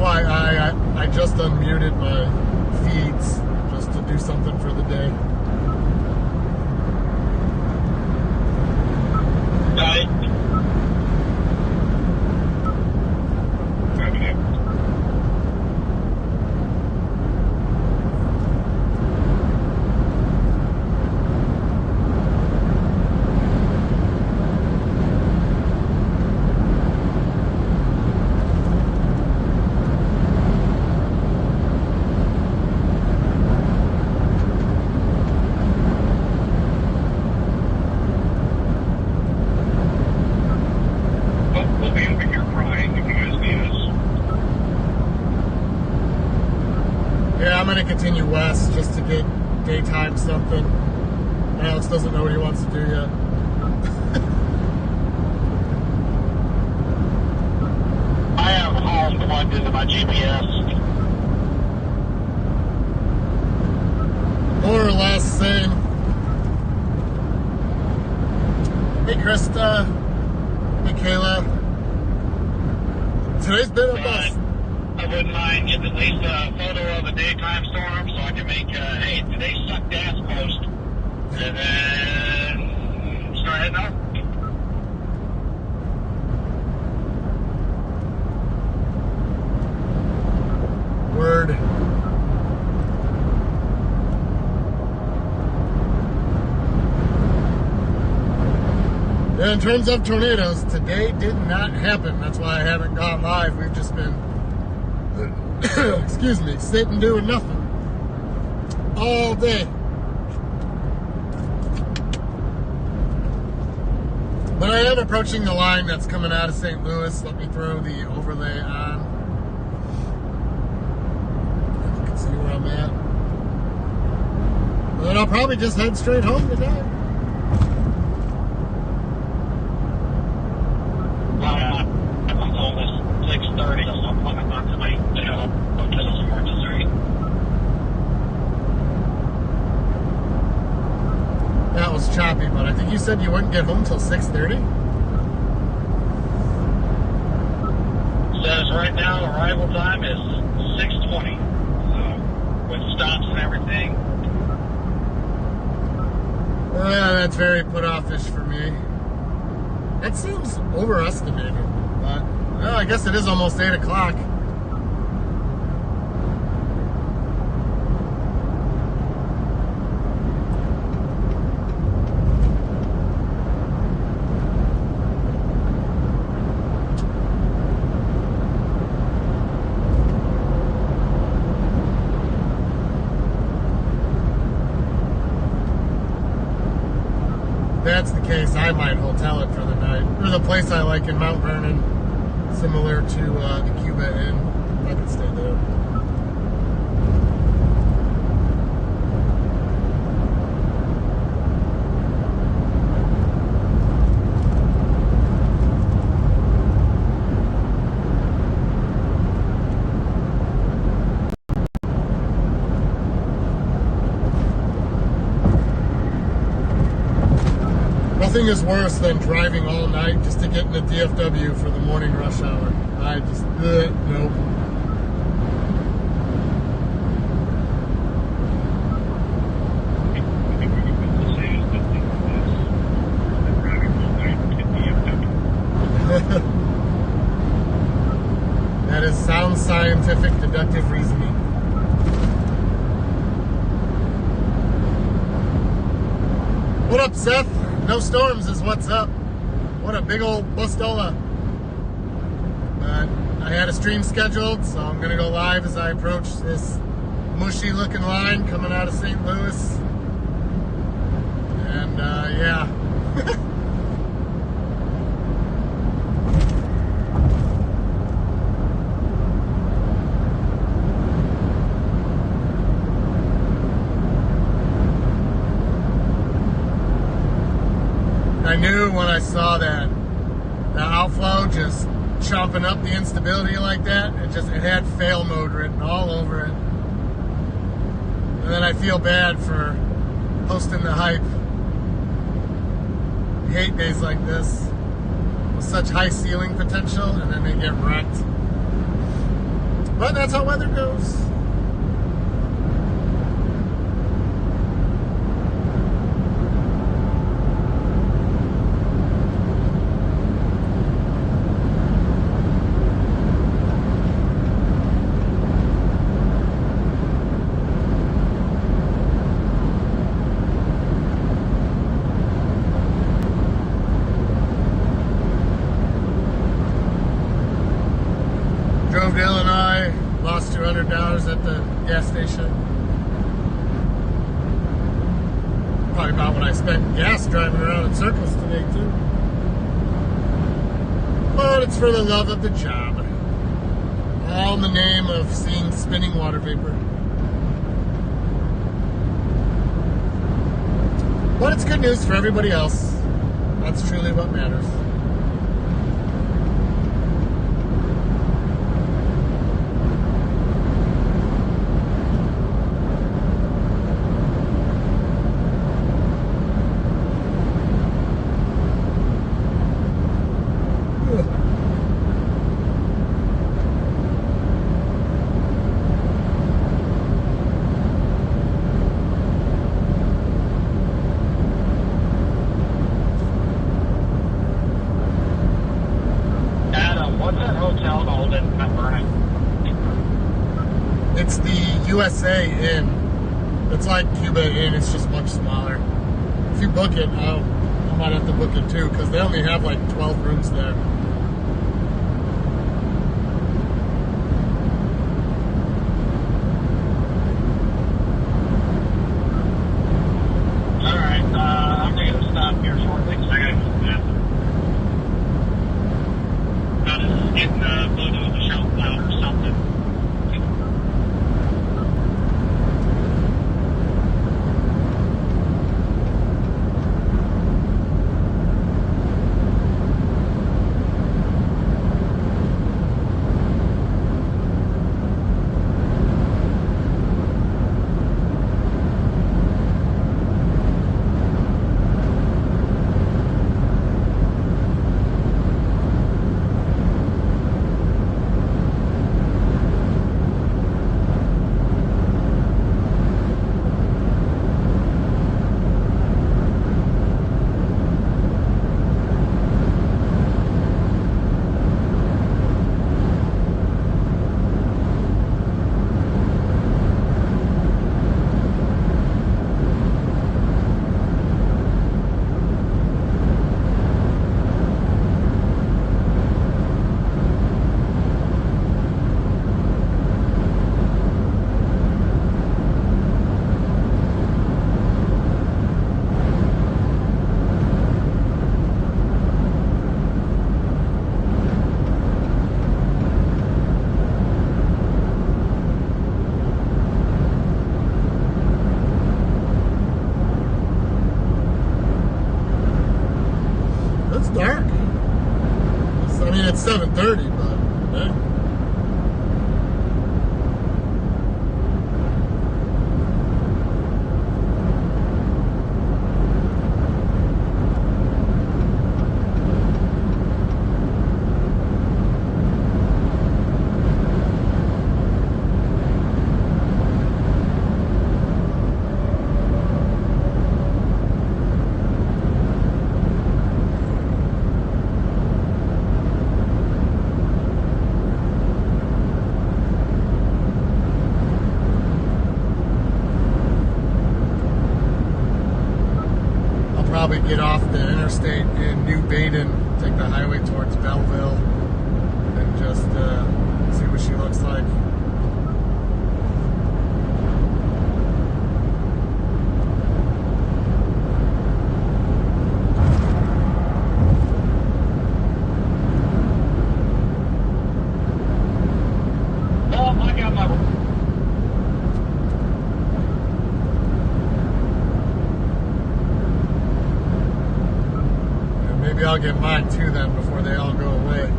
why I just unmuted my feeds just to do something for the day. Right. Okay. We'll be over here crying if you guys need us. Yeah, I'm gonna continue west just to get daytime something. Alex doesn't know what he wants to do yet. I have home plugged into my GPS. More or less same. Hey Krista, hey Kayla. Today's been a bust. I wouldn't mind getting at least a photo of a daytime storm so I can make, hey, today's sucked ass post. And then start heading out. Word. Yeah, in terms of tornadoes, today did not happen. That's why I haven't gone live. We've just been, excuse me, sitting doing nothing all day. But I am approaching the line that's coming out of St. Louis. Let me throw the overlay on. You can see where I'm at. And then I'll probably just head straight home tonight. I'm home at 6:30, so I'm plugging on tonight. Just some more dessert. That was choppy, but I think you said you wouldn't get home till 6:30? Says right now arrival time is 6:20. So with stops and everything. Yeah, that's very put offish for me. That seems overestimated, but well, I guess it is almost 8 o'clock. That's the case, I might hotel it for the night. There's a place I like in Mount Vernon, similar to the Cuba Inn. I could stay there. Nothing is worse than driving all night just to get in the DFW for the morning rush hour. I just, nope. That is sound scientific deductive reasoning. What up, Seth? No storms is what's up. What a big old bustola. But I had a stream scheduled, so I'm gonna go live as I approach this mushy looking line coming out of St. Louis. And yeah. I knew when I saw that the outflow just chomping up the instability like that, it had fail mode written all over it. And then I feel bad for hosting the hype. I hate days like this with such high ceiling potential, and then they get wrecked. But that's how weather goes. Drove to Illinois, lost $200 at the gas station. Probably about what I spent in gas driving around in circles today too. But it's for the love of the job. All in the name of seeing spinning water vapor. But it's good news for everybody else. That's truly what matters. It's the USA Inn. It's like Cuba Inn, it's just much smaller. If you book it, I might have to book it too, because they only have like 12 rooms there. Alright, I'm going to stop here shortly because I got to go to the bathroom. Got to get Bluetooth shelf out or something. It's dark. I mean, it's 7:30, but hey. Probably get off the interstate in New Baden, take the highway towards Belleville, and just see what she looks like. Oh, I got my... Maybe I'll get mine too then before they all go away.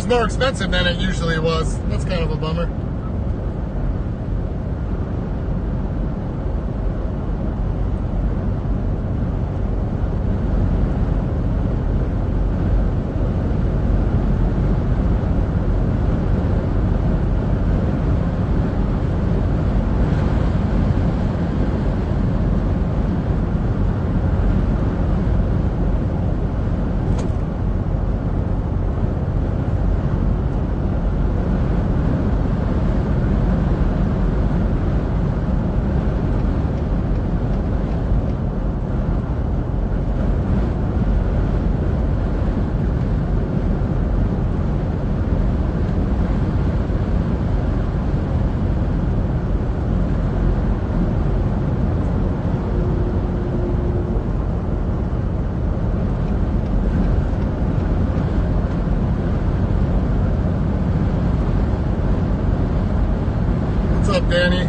was more expensive than it usually was. That's kind of a bummer. What's up, Danny?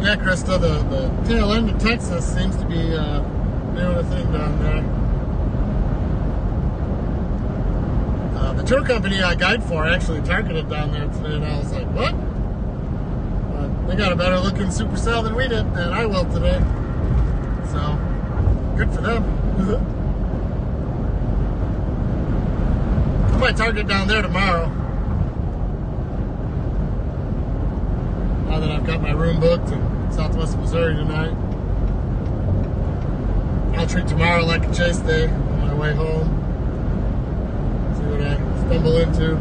Yeah, Krista, the tail end of Texas seems to be doing a thing down there. The tour company I guide for actually targeted down there today, and I was like, what? They got a better looking supercell than we did, and I will today. So, good for them. I might target down there tomorrow. Now that I've got my room booked in Southwest Missouri tonight. I'll treat tomorrow like a chase day on my way home. See what I stumble into.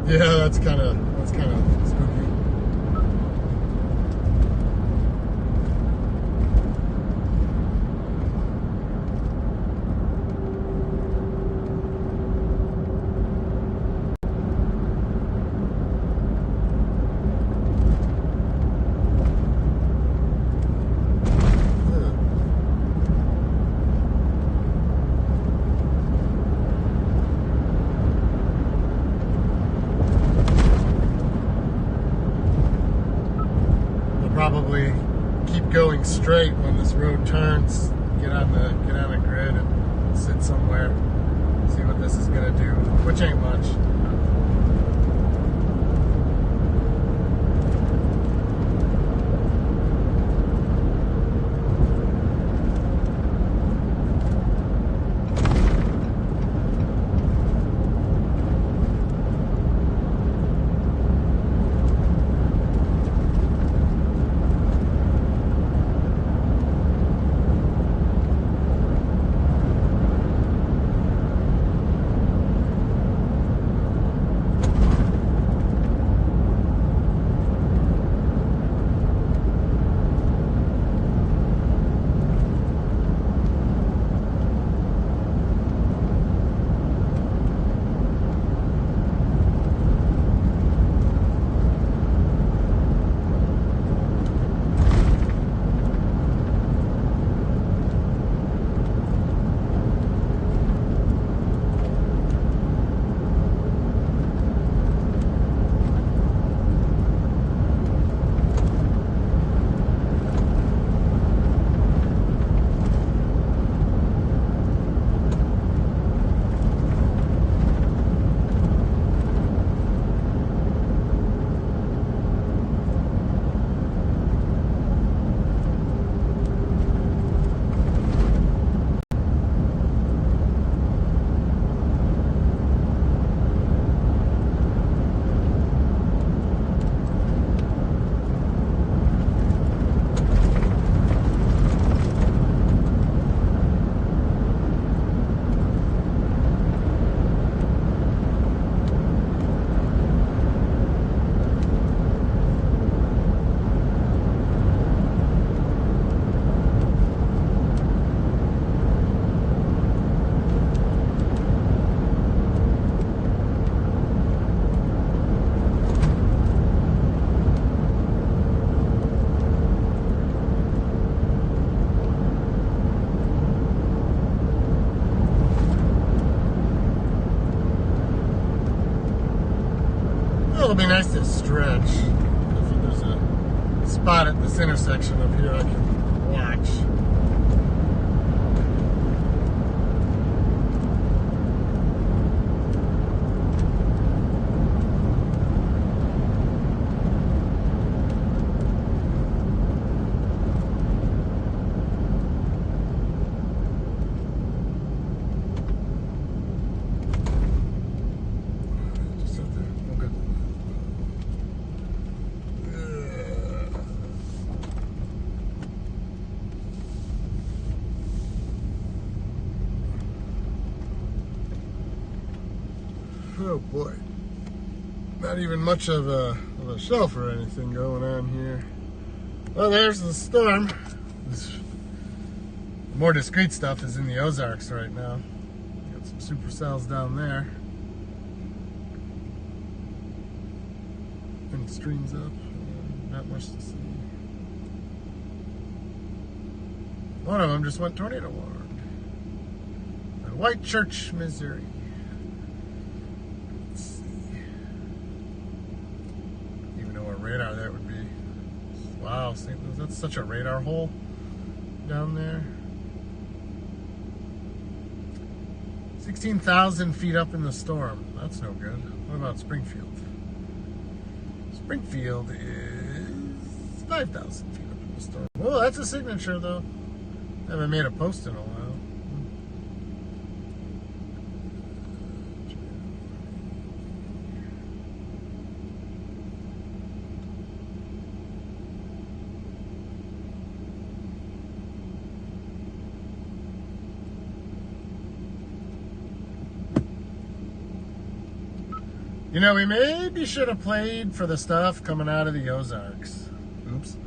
Yeah, that's kind of spooky. Probably keep going straight when this road turns. Get on the grid and sit somewhere. See what this is gonna do, which ain't much. It'll be nice to stretch. If there's a spot at this intersection up here I can watch. Oh boy, not even much of a shelf or anything going on here. Well, there's the storm. This more discreet stuff is in the Ozarks right now. Got some supercells down there. And streams up. Not much to see. One of them just went tornado warned. White Church, Missouri. Radar that would be. Wow, see, that's such a radar hole down there. 16,000 feet up in the storm. That's no good. What about Springfield? Springfield is 5,000 feet up in the storm. Well, that's a signature though. Haven't made a post in a while. You know, we maybe should have played for the stuff coming out of the Ozarks. Oops.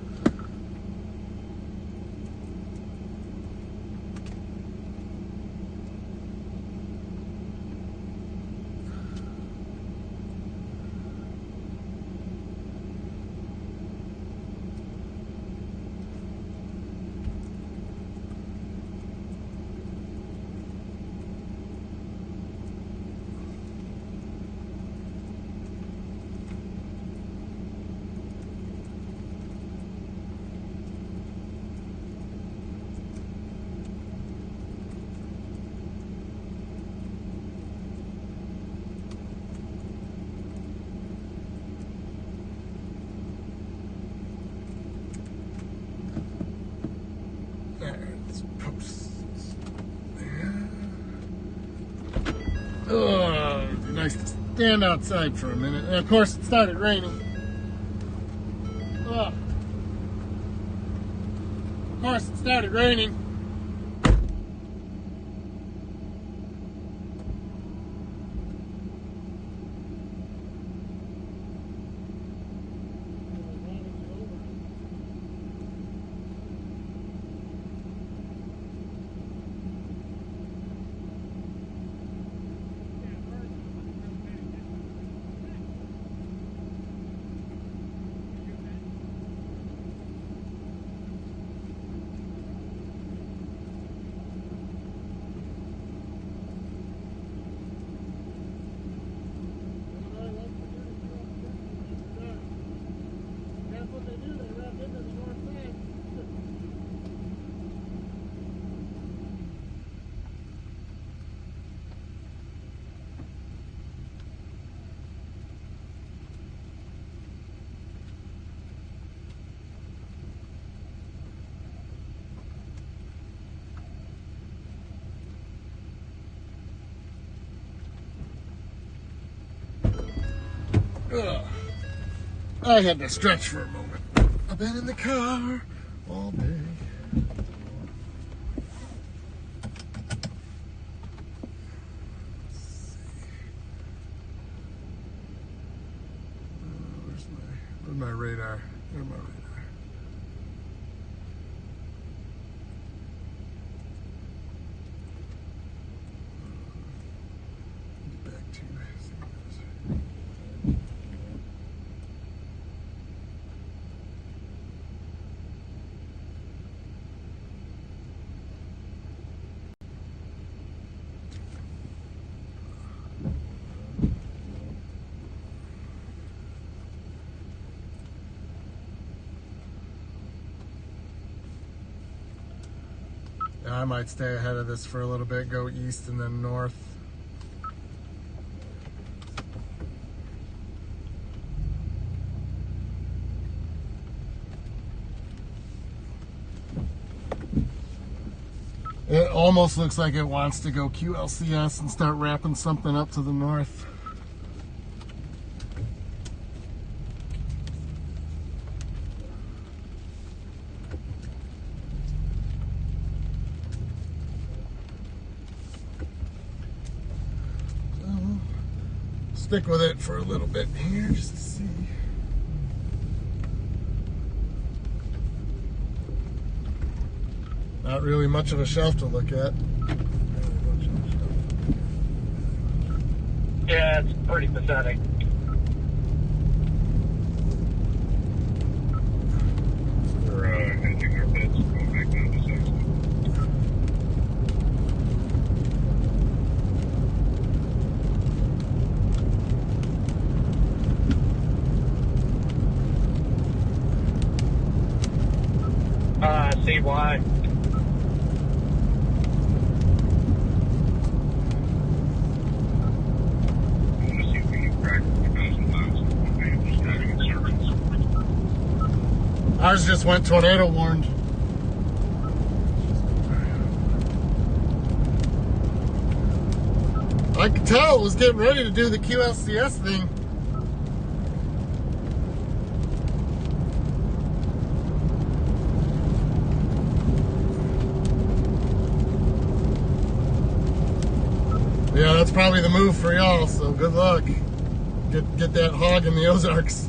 Oh, it'd be nice to stand outside for a minute. And of course, it started raining. Oh. Of course, it started raining. Ugh. I had to stretch for a moment. I've been in the car all day. Where's my radar? Where's my radar? Get back to I might stay ahead of this for a little bit, go east and then north. It almost looks like it wants to go QLCS and start wrapping something up to the north. Stick with it for a little bit here just to see. Not really much of a shelf to look at. Yeah, it's pretty pathetic. We're hedging our bets going back down to 6. See why. I want to see if we can crack 4,000 miles in one day just driving in circles. Ours just went tornado warned. I could tell it was getting ready to do the QLCS thing. Yeah, that's probably the move for y'all, so good luck. Get that hog in the Ozarks.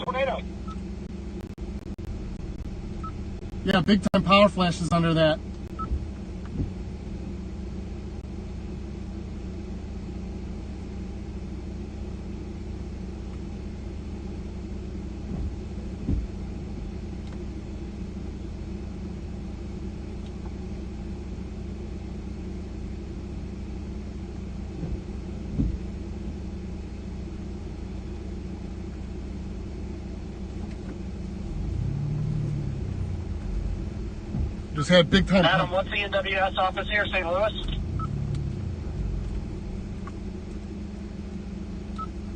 Tornado. Yeah, big time power flashes under that. Just had big time. Adam, what's the NWS office here, St. Louis?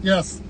Yes.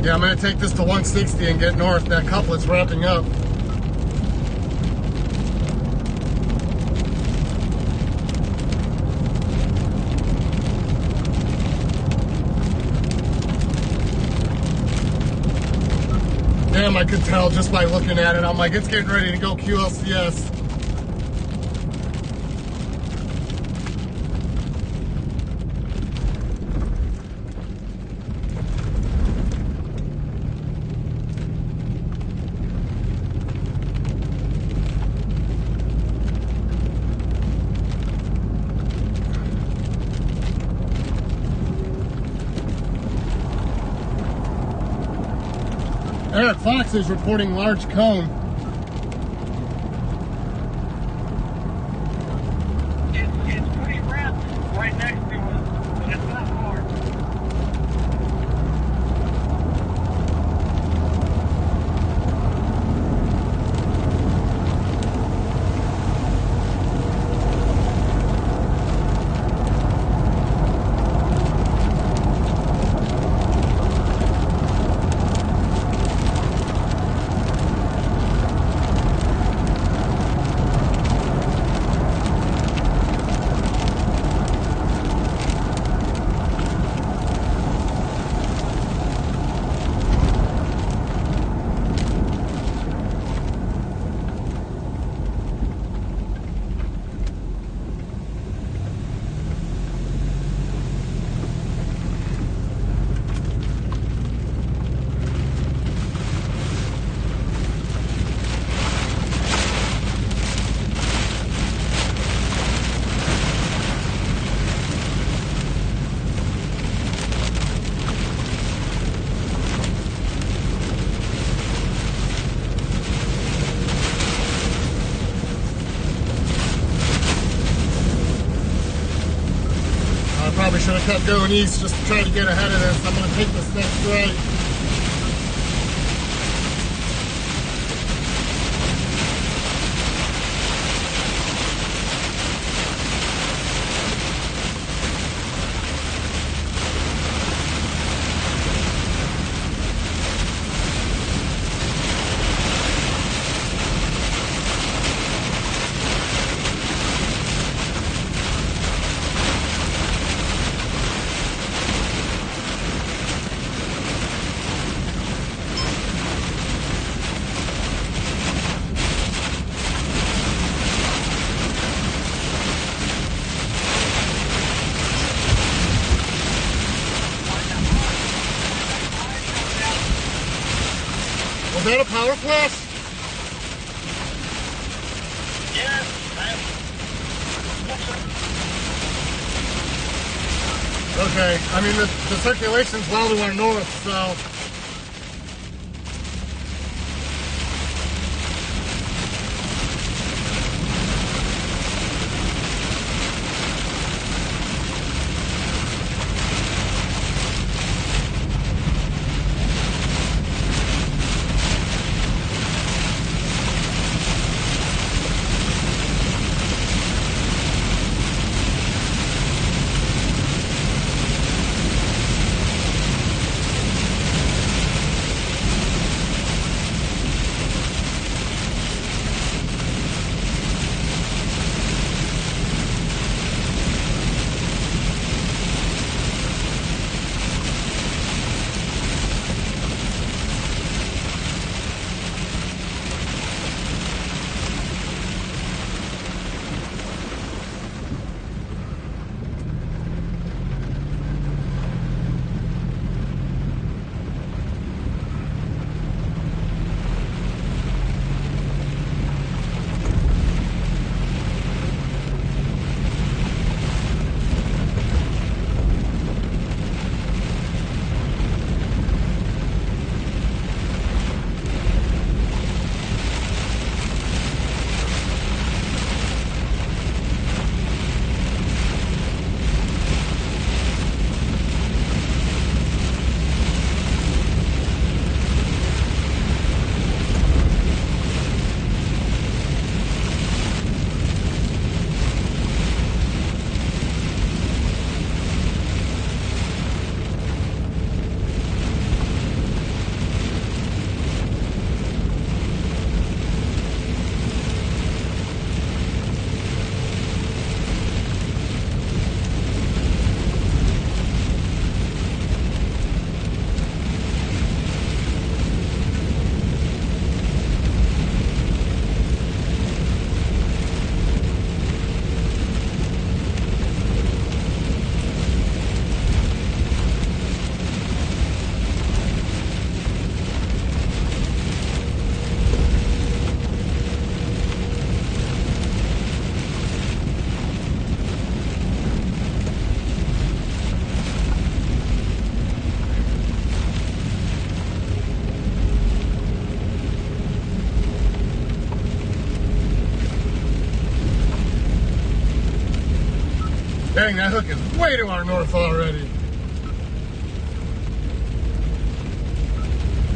Yeah, I'm going to take this to 160 and get north. That couplet's wrapping up. Damn, I could tell just by looking at it. I'm like, it's getting ready to go QLCS. Eric Fox is reporting large cone. It's pretty wrapped right next to us, but it's not far. kept going east just to try to get ahead of this. I'm going to take this next right. Was that a power flash? Yeah, Okay, I mean the circulation's well to our north, so dang, that hook is way to our north already.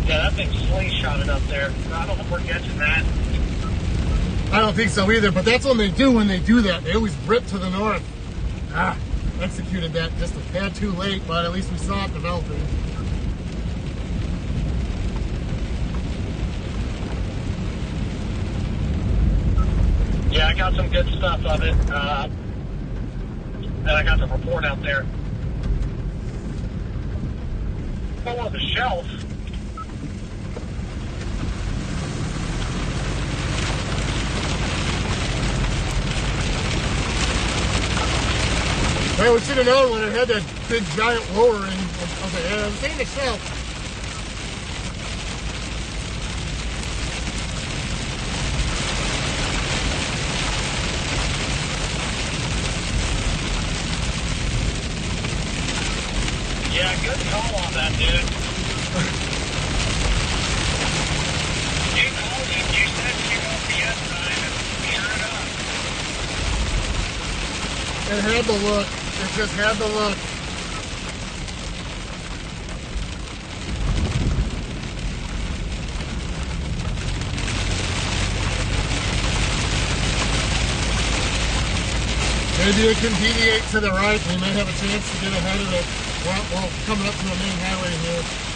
yeah, that thing slingshotted up there. I don't think we're catching that. I don't think so either, but that's what they do when they do that. They always rip to the north. Executed that just a tad too late, but at least we saw it developing. Yeah, I got some good stuff of it. And I got the report out there. Oh, on the shelf. Well, we should have known when it had that big giant lowering. I was like, yeah, I'm saying the shelf. Yeah, good call on that, dude. You called it. You said you got the S time, and sure enough. It had the look. It just had the look. Maybe it can deviate to the right. We might have a chance to get ahead of it. Well, coming up to the main highway here.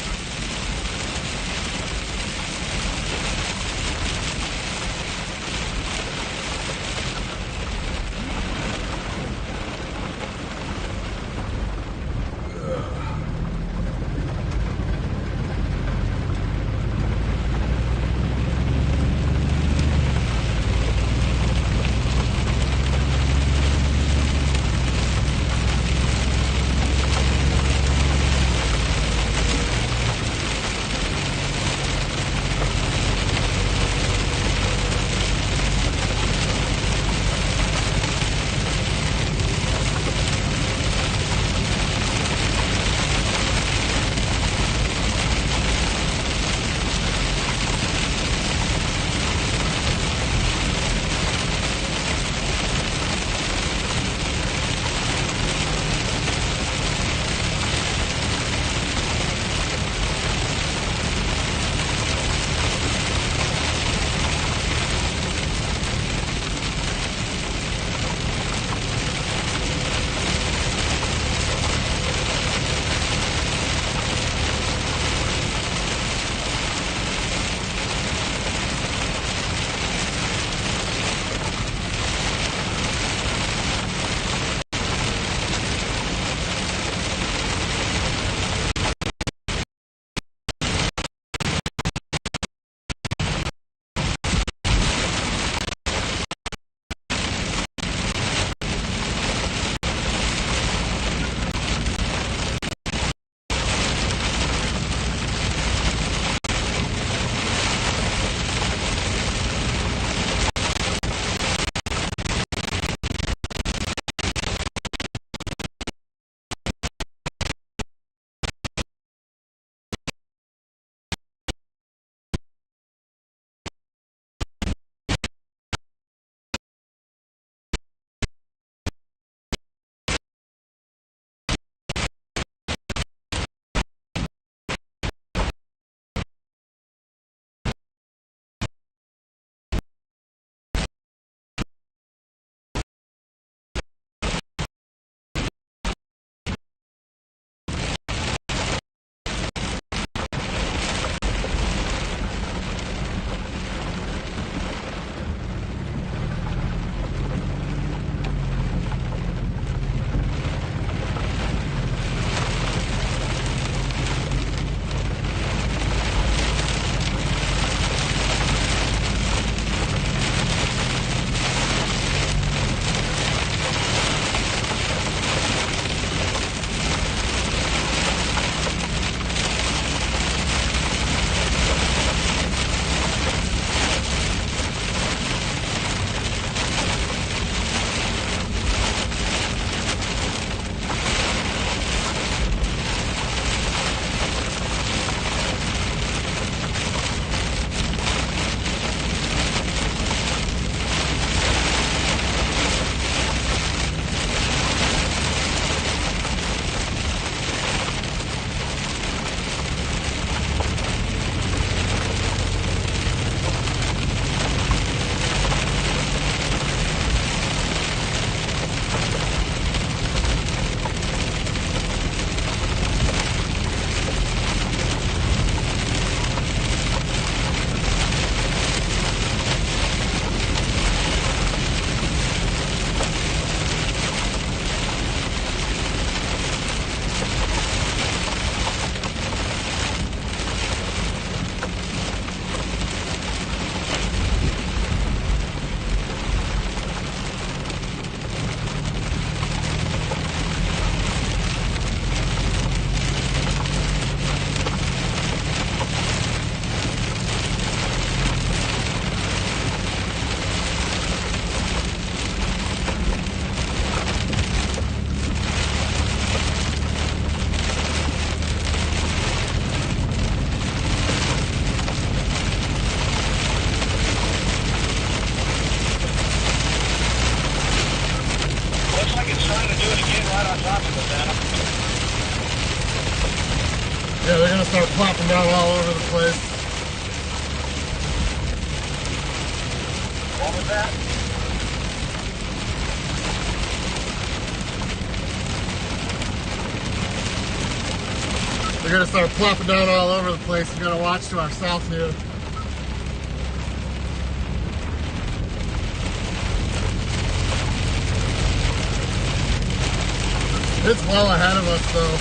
Yeah, they're gonna start plopping down all over the place. What was that? They're gonna start plopping down all over the place. We gotta watch to our south here. It's well ahead of us though.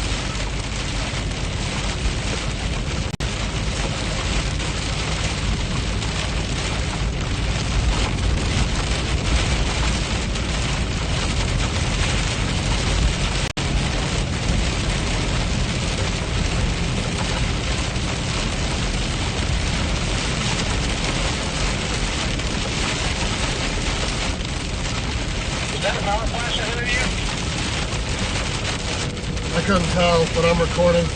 Is that a power flash ahead of you? I couldn't tell, but I'm recording.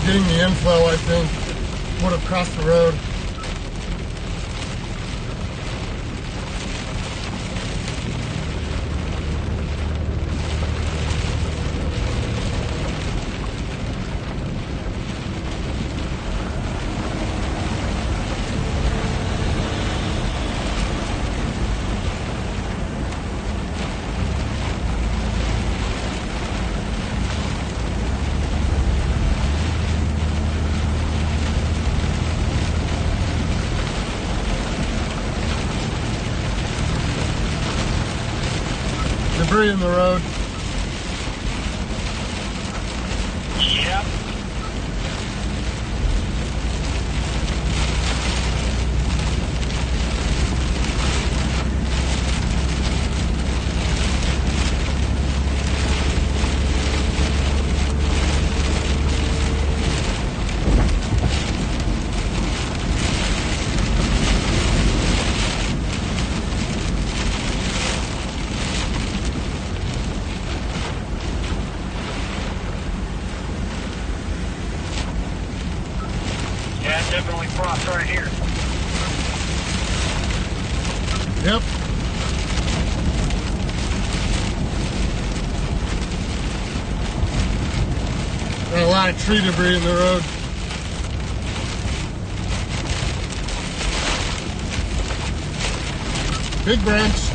Getting the inflow, I think, would have crossed the road. Debris in the road. Yep. Yeah, definitely frost right here. Yep. Got a lot of tree debris in the road. Big branch.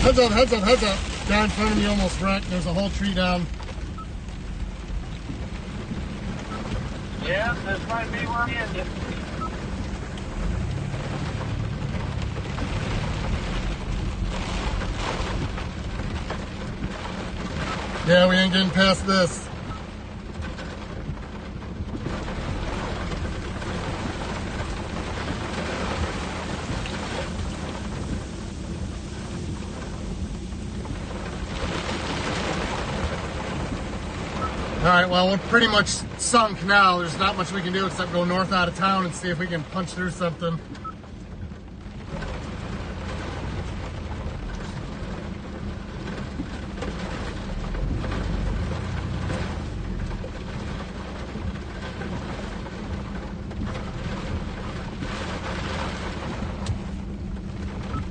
Heads up, heads up, heads up. Guy in front of me almost wrecked. There's a whole tree down. Yeah, this might be where we ended. Yeah, we ain't getting past this. All right, well, we're pretty much sunk now. There's not much we can do except go north out of town and see if we can punch through something.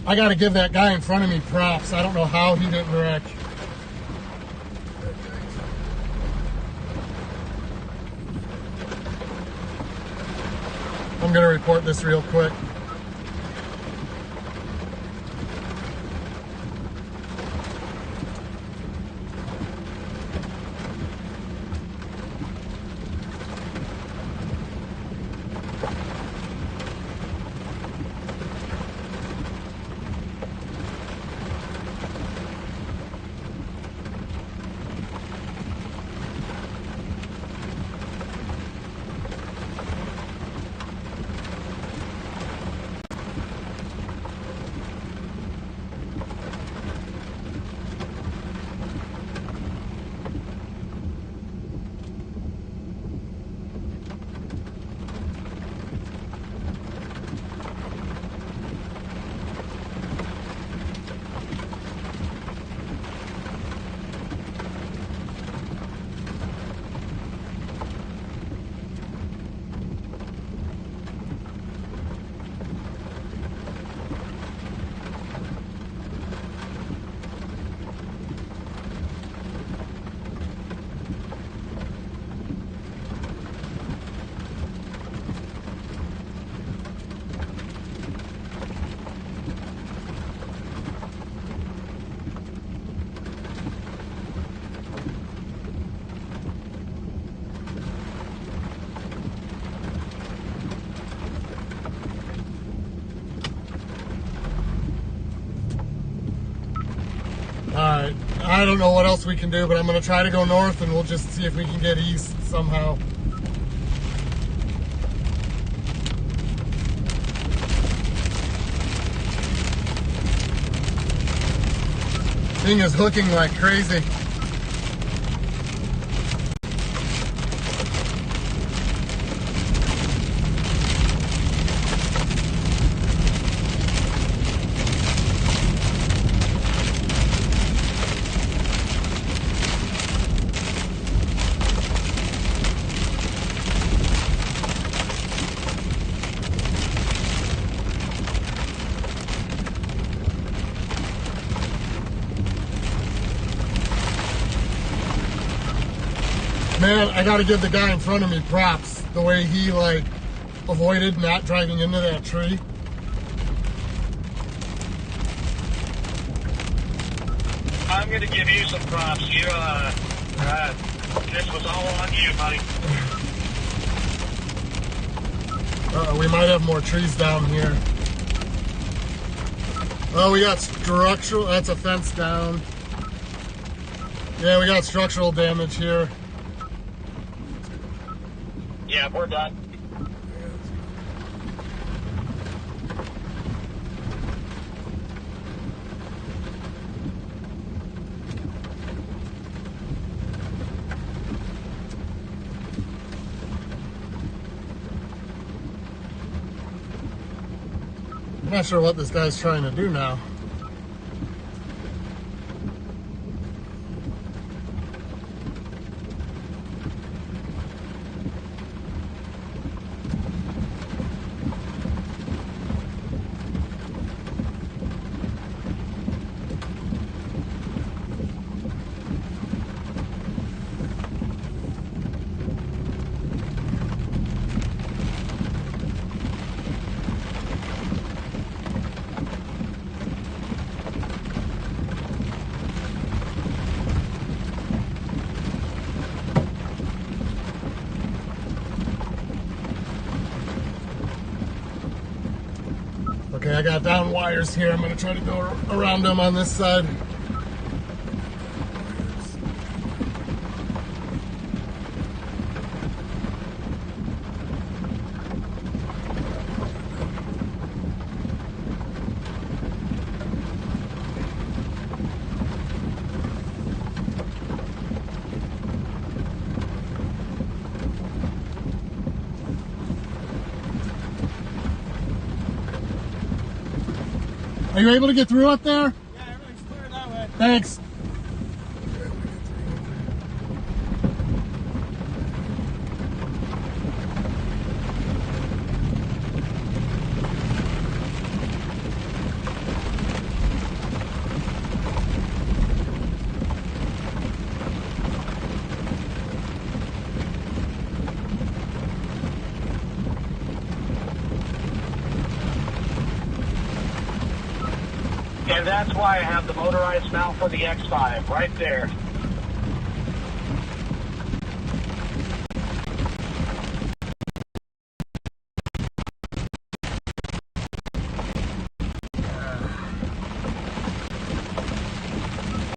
I gotta give that guy in front of me props. I don't know how he didn't wreck. I'm gonna report this real quick. I don't know what else we can do, but I'm going to try to go north and we'll just see if we can get east somehow. Thing is hooking like crazy. Man, I gotta give the guy in front of me props. The way he like avoided not driving into that tree. I'm gonna give you some props. You, this was all on you, buddy. We might have more trees down here. Oh, we got structural, that's a fence down. Yeah, we got structural damage here. Yeah, we're done. I'm not sure what this guy's trying to do now. Okay, I got down wires here. I'm going to try to go around them on this side. Are you able to get through up there? Yeah, everything's clear that way. Thanks. And that's why I have the motorized mount for the X5 right there.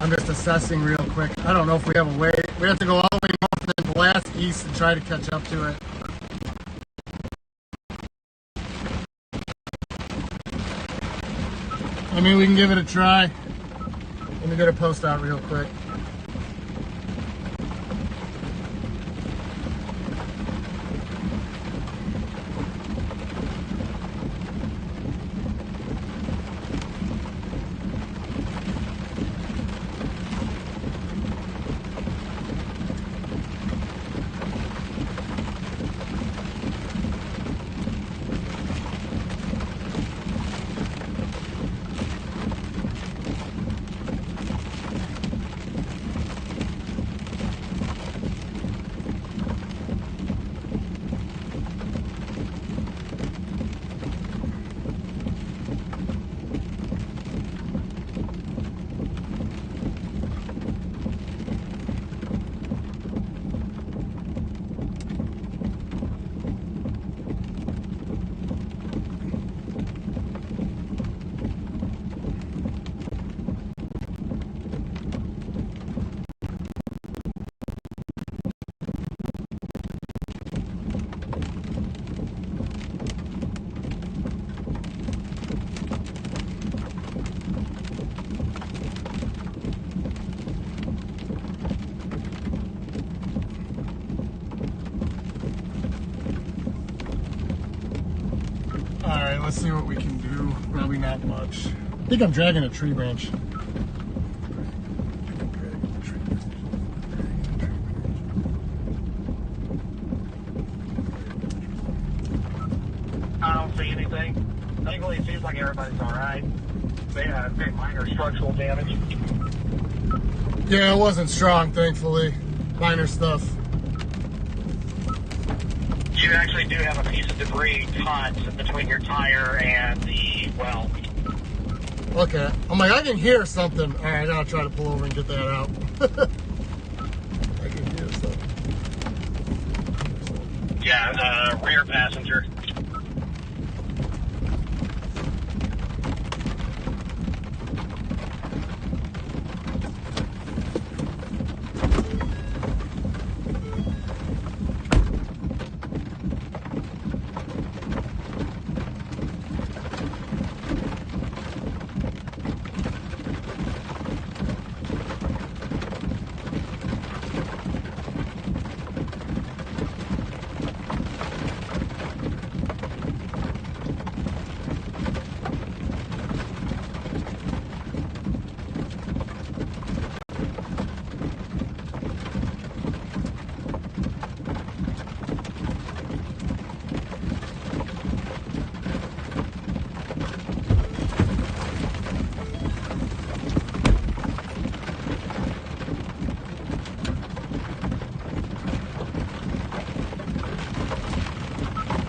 I'm just assessing real quick. I don't know if we have a way. We have to go all the way north and then blast east and try to catch up to it. I mean, we can give it a try. Let me get a post out real quick. let's see what we can do. Probably not much. I think I'm dragging a tree branch. I don't see anything. Thankfully, it seems like everybody's all right. They had very minor structural damage. Yeah, it wasn't strong, thankfully. Minor stuff. You actually do have a piece of debris caught between your tire and the well. Okay. I'm like, I can hear something. All right, I gotta try to pull over and get that out. I can hear something. Yeah, rear passenger.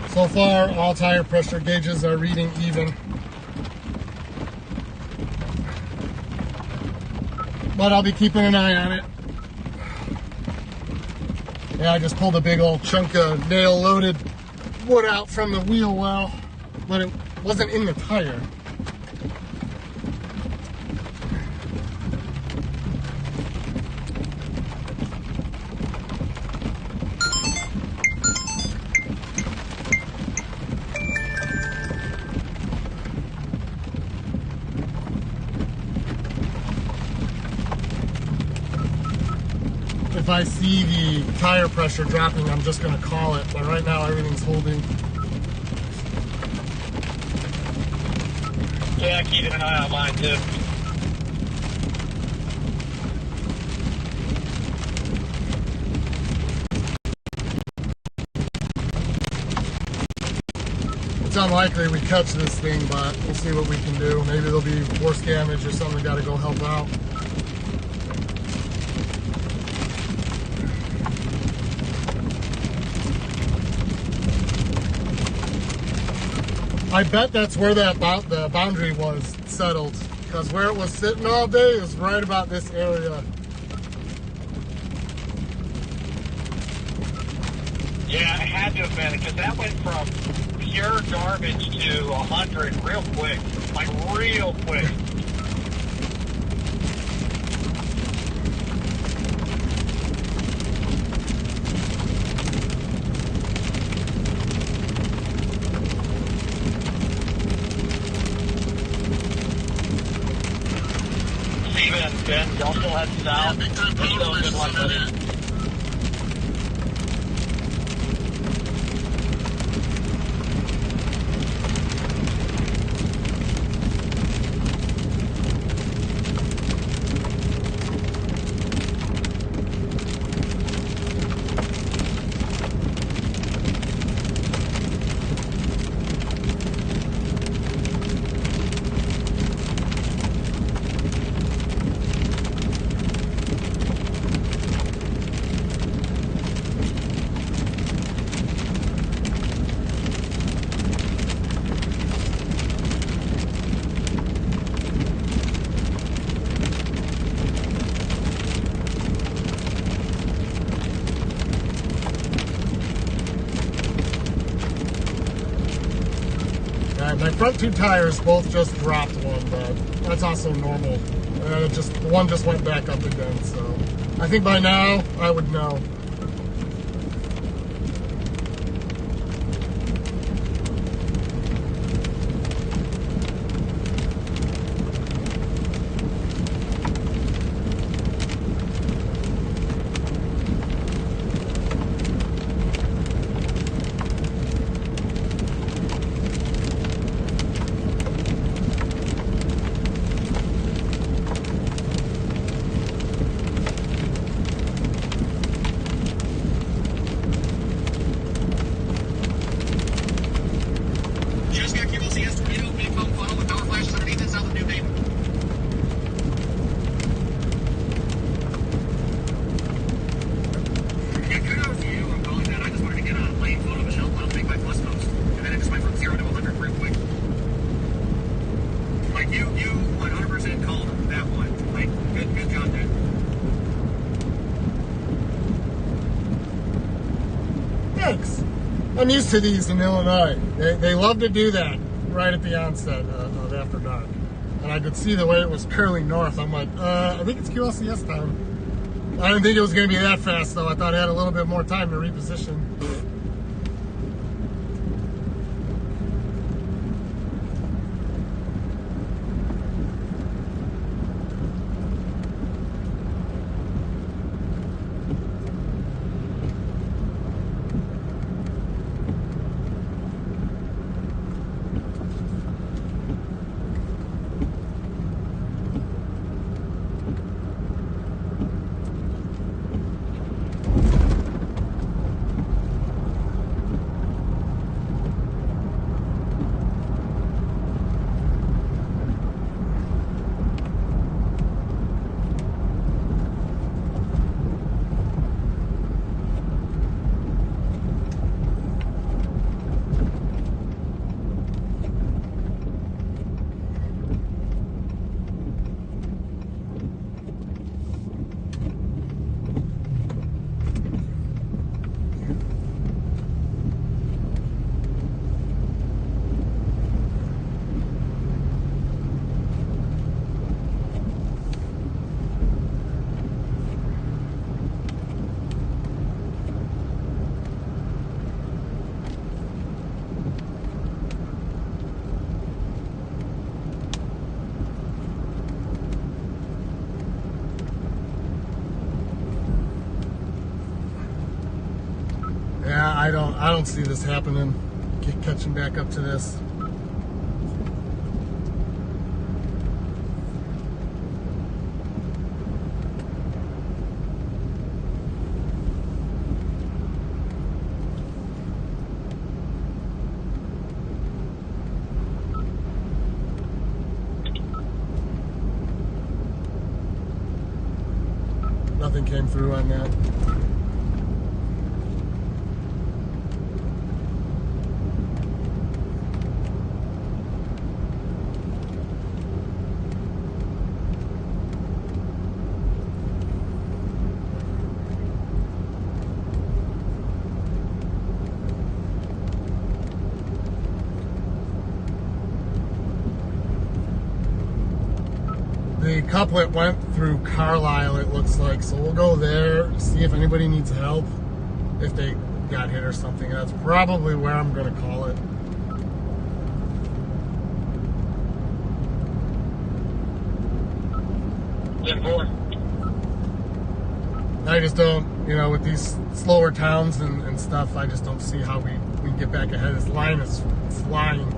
So far, all tire pressure gauges are reading even. But I'll be keeping an eye on it. Yeah, I just pulled a big old chunk of nail-loaded wood out from the wheel well, but it wasn't in the tire. If I see the tire pressure dropping, I'm just going to call it. But right now, everything's holding. Yeah, keeping an eye on mine too. It's unlikely we catch this thing, but we'll see what we can do. Maybe there'll be force damage or something. We got to go help out. I bet that's where the boundary was settled, because where it was sitting all day is right about this area. Yeah, it had to have been, because that went from pure garbage to 100 real quick. Like, real quick. Ben, y'all still head south. Big time There's still a good luck with it. My front two tires both just dropped one, but that's also normal. And one just went back up again, so I think by now I would know. thanks. I'm used to these in Illinois. They love to do that right at the onset of After Dark. And I could see the way it was curling north. I'm like, I think it's QLCS time. I didn't think it was going to be that fast, though. I thought I had a little bit more time to reposition. Yeah, I don't see this happening. Catching back up to this. Nothing came through on that. The couplet went through Carlisle, it looks like, so we'll go there, see if anybody needs help, if they got hit or something. That's probably where I'm going to call it. I just don't, you know, with these slower towns and stuff, I just don't see how we get back ahead. This line is flying.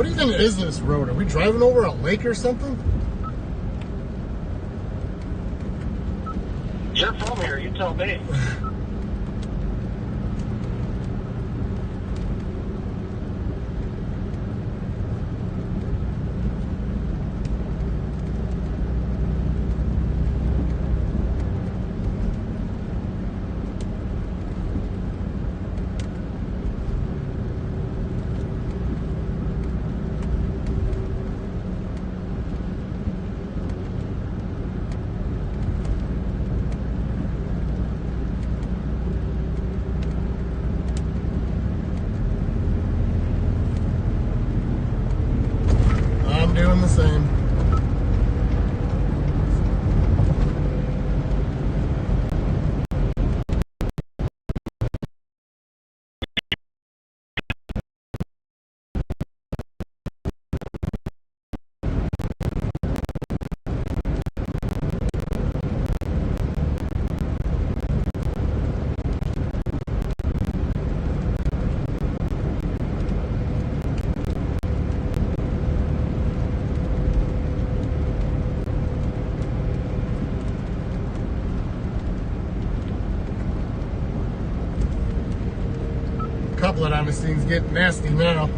do you think is this road? Are we driving over a lake or something? You're from here, you tell me. I'm doing the same. Couplet on this thing's getting nasty now.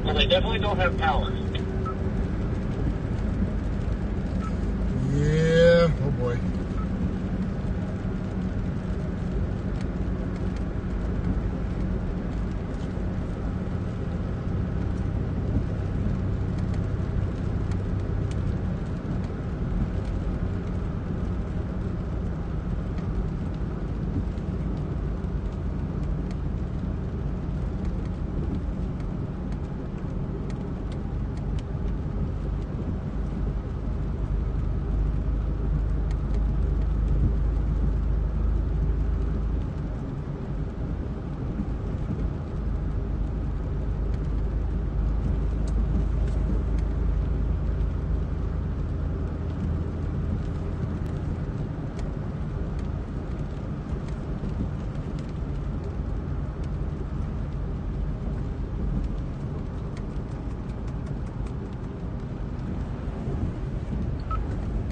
Well, they definitely don't have power. Yeah, oh boy.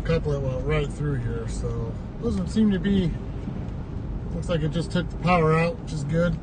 couple that went right through here, so doesn't seem to be. Looks like it just took the power out, which is good.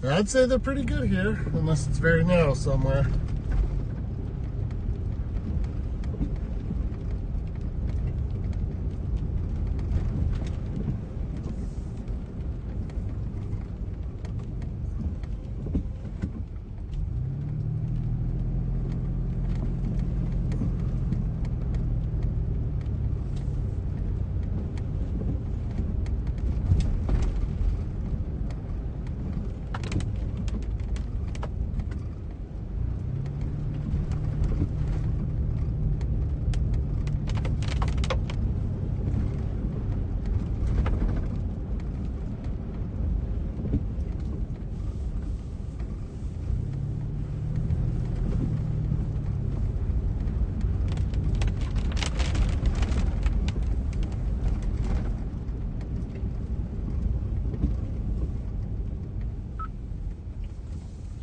I'd say they're pretty good here, unless it's very narrow somewhere.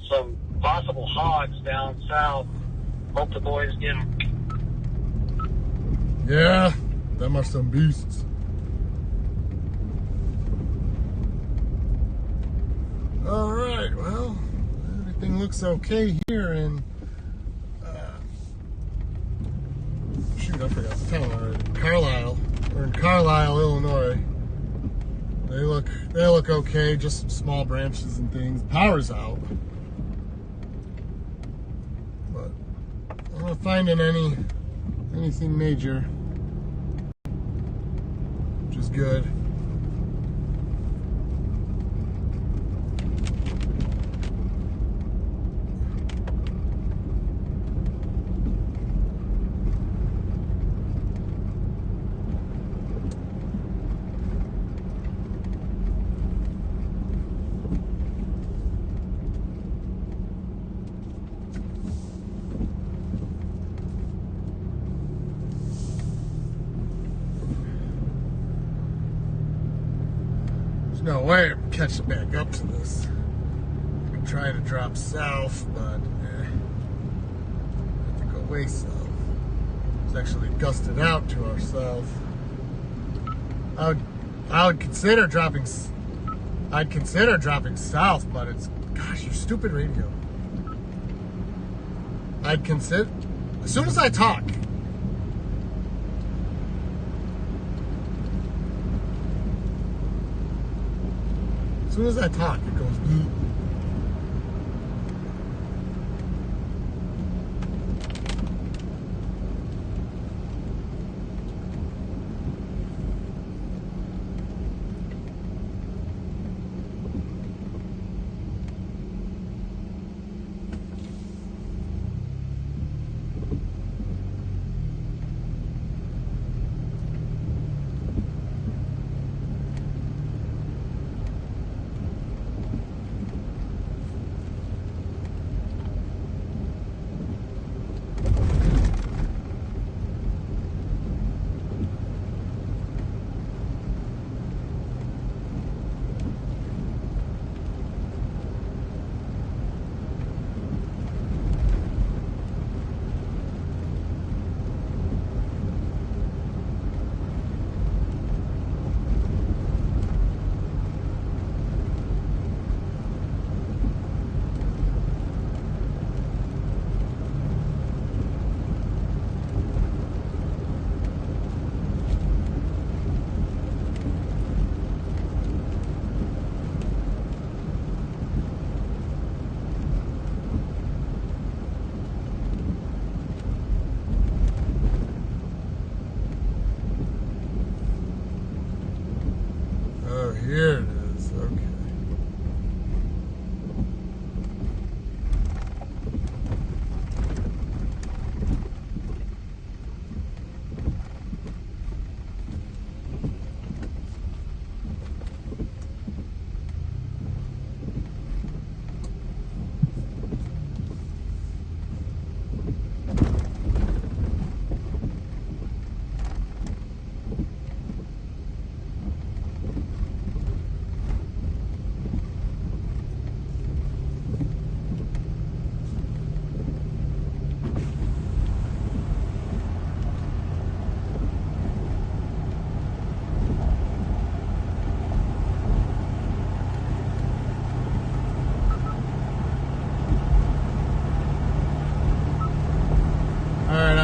Some possible hogs down south. Hope the boys get them. Yeah, them are some beasts. All right, well, everything looks okay here in, shoot, I forgot the town already. Carlisle. We're in Carlisle, Illinois. They look okay, just some small branches and things. Power's out. But I'm not finding anything major, which is good. No way I'm catching back up to this. I can try to drop south, but I have to go way south. It's actually gusted out to our south. I would consider dropping. I'd consider dropping south, but it's, gosh, your stupid radio. I'd consider as soon as I talk. As soon as I talk, it goes.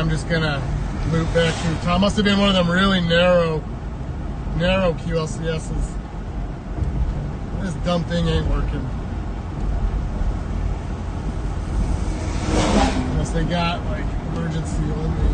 I'm just gonna loop back through town. Must have been one of them really narrow QLCSs. This dumb thing ain't working. Unless they got like emergency only.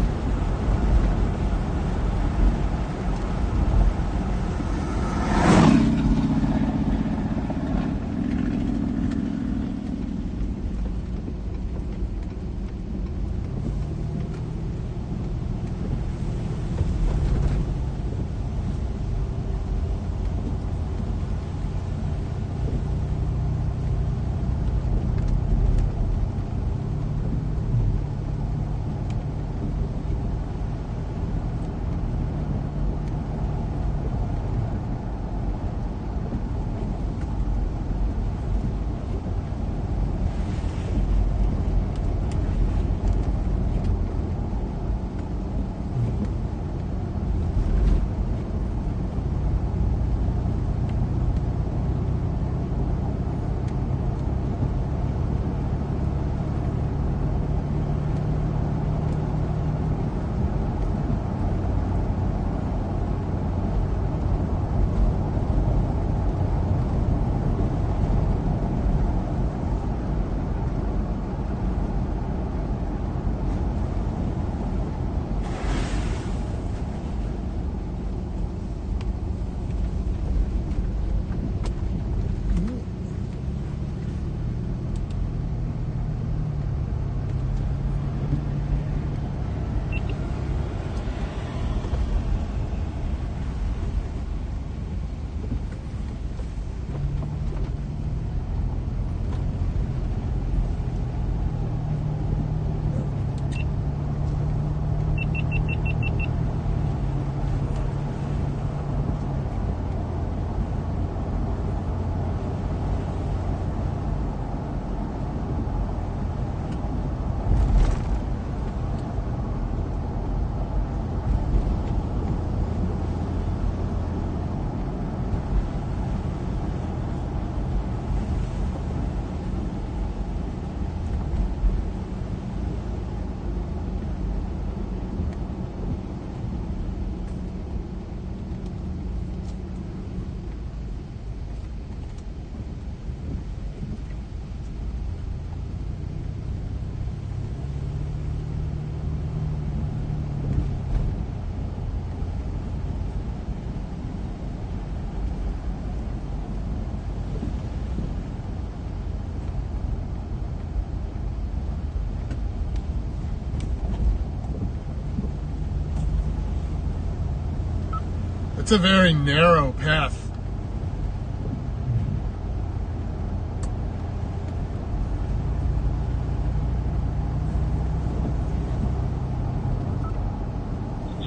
It's a very narrow path.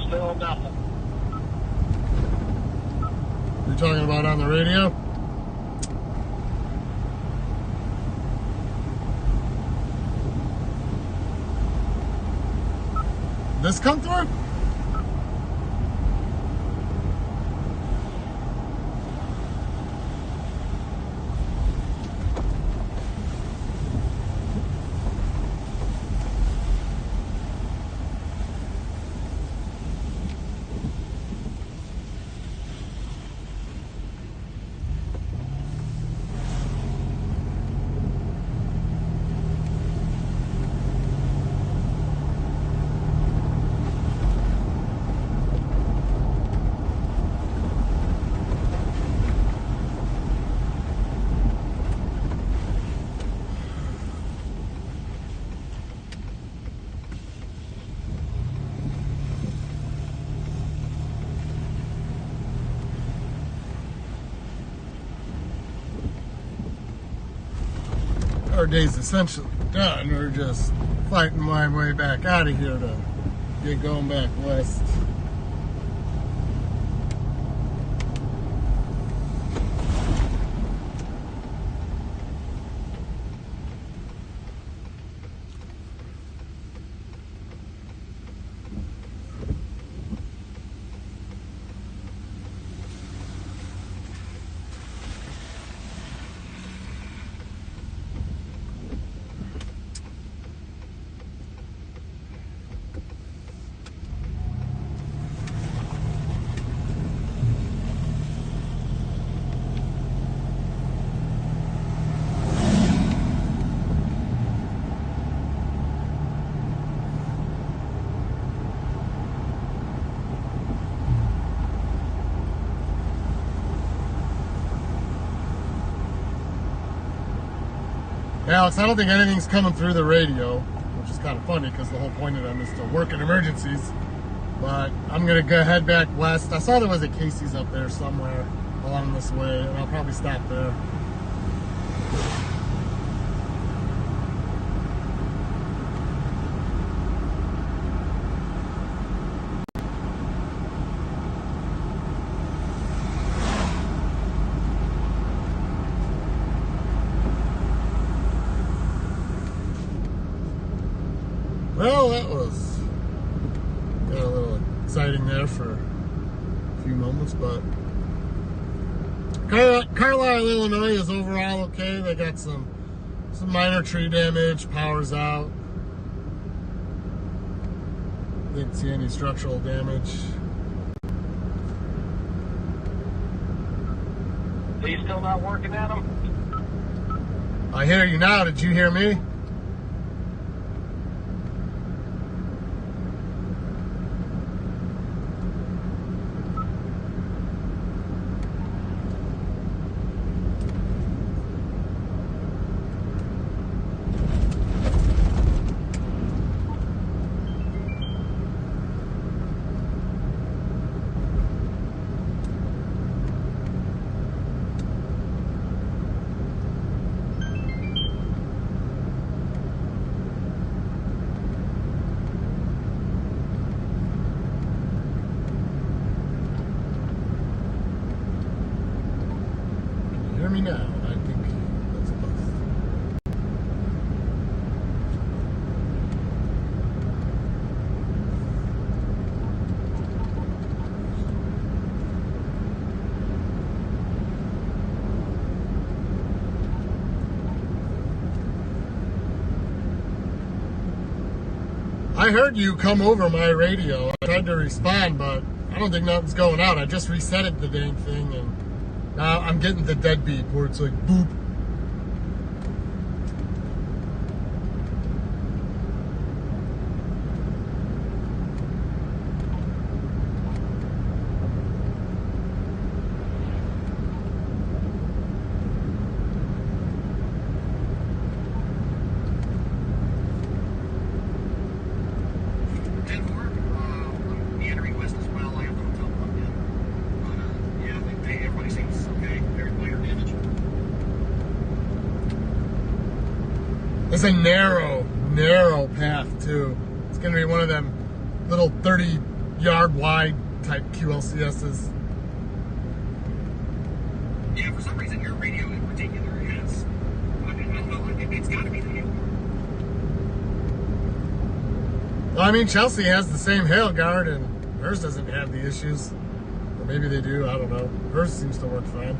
Still nothing. You're talking about on the radio? This come through? Our day's essentially done. We're just fighting my way back out of here to get going back west. Alex, I don't think anything's coming through the radio, which is kind of funny because the whole point of them is to work in emergencies. But I'm going to go head back west. I saw there was a Casey's up there somewhere along this way, and I'll probably stop there. Well, that was got a little exciting there for a few moments, but Carlisle, Illinois is overall okay. They got some minor tree damage, power's out. Didn't see any structural damage. Are you still not working at them? I hear you now. Did you hear me? Hear me now. I think that's a bust. I heard you come over my radio. I tried to respond, but I don't think nothing's going out. I just reset the dang thing, and now I'm getting the dead beep where it's like boop. It's a narrow path too. It's gonna be one of them little 30-yard wide type QLCSs. Yeah, for some reason your radio in particular has, I don't know, it's gotta be the new one. Well, I mean, Chelsea has the same hail guard and hers doesn't have the issues. Or maybe they do, I don't know. Hers seems to work fine.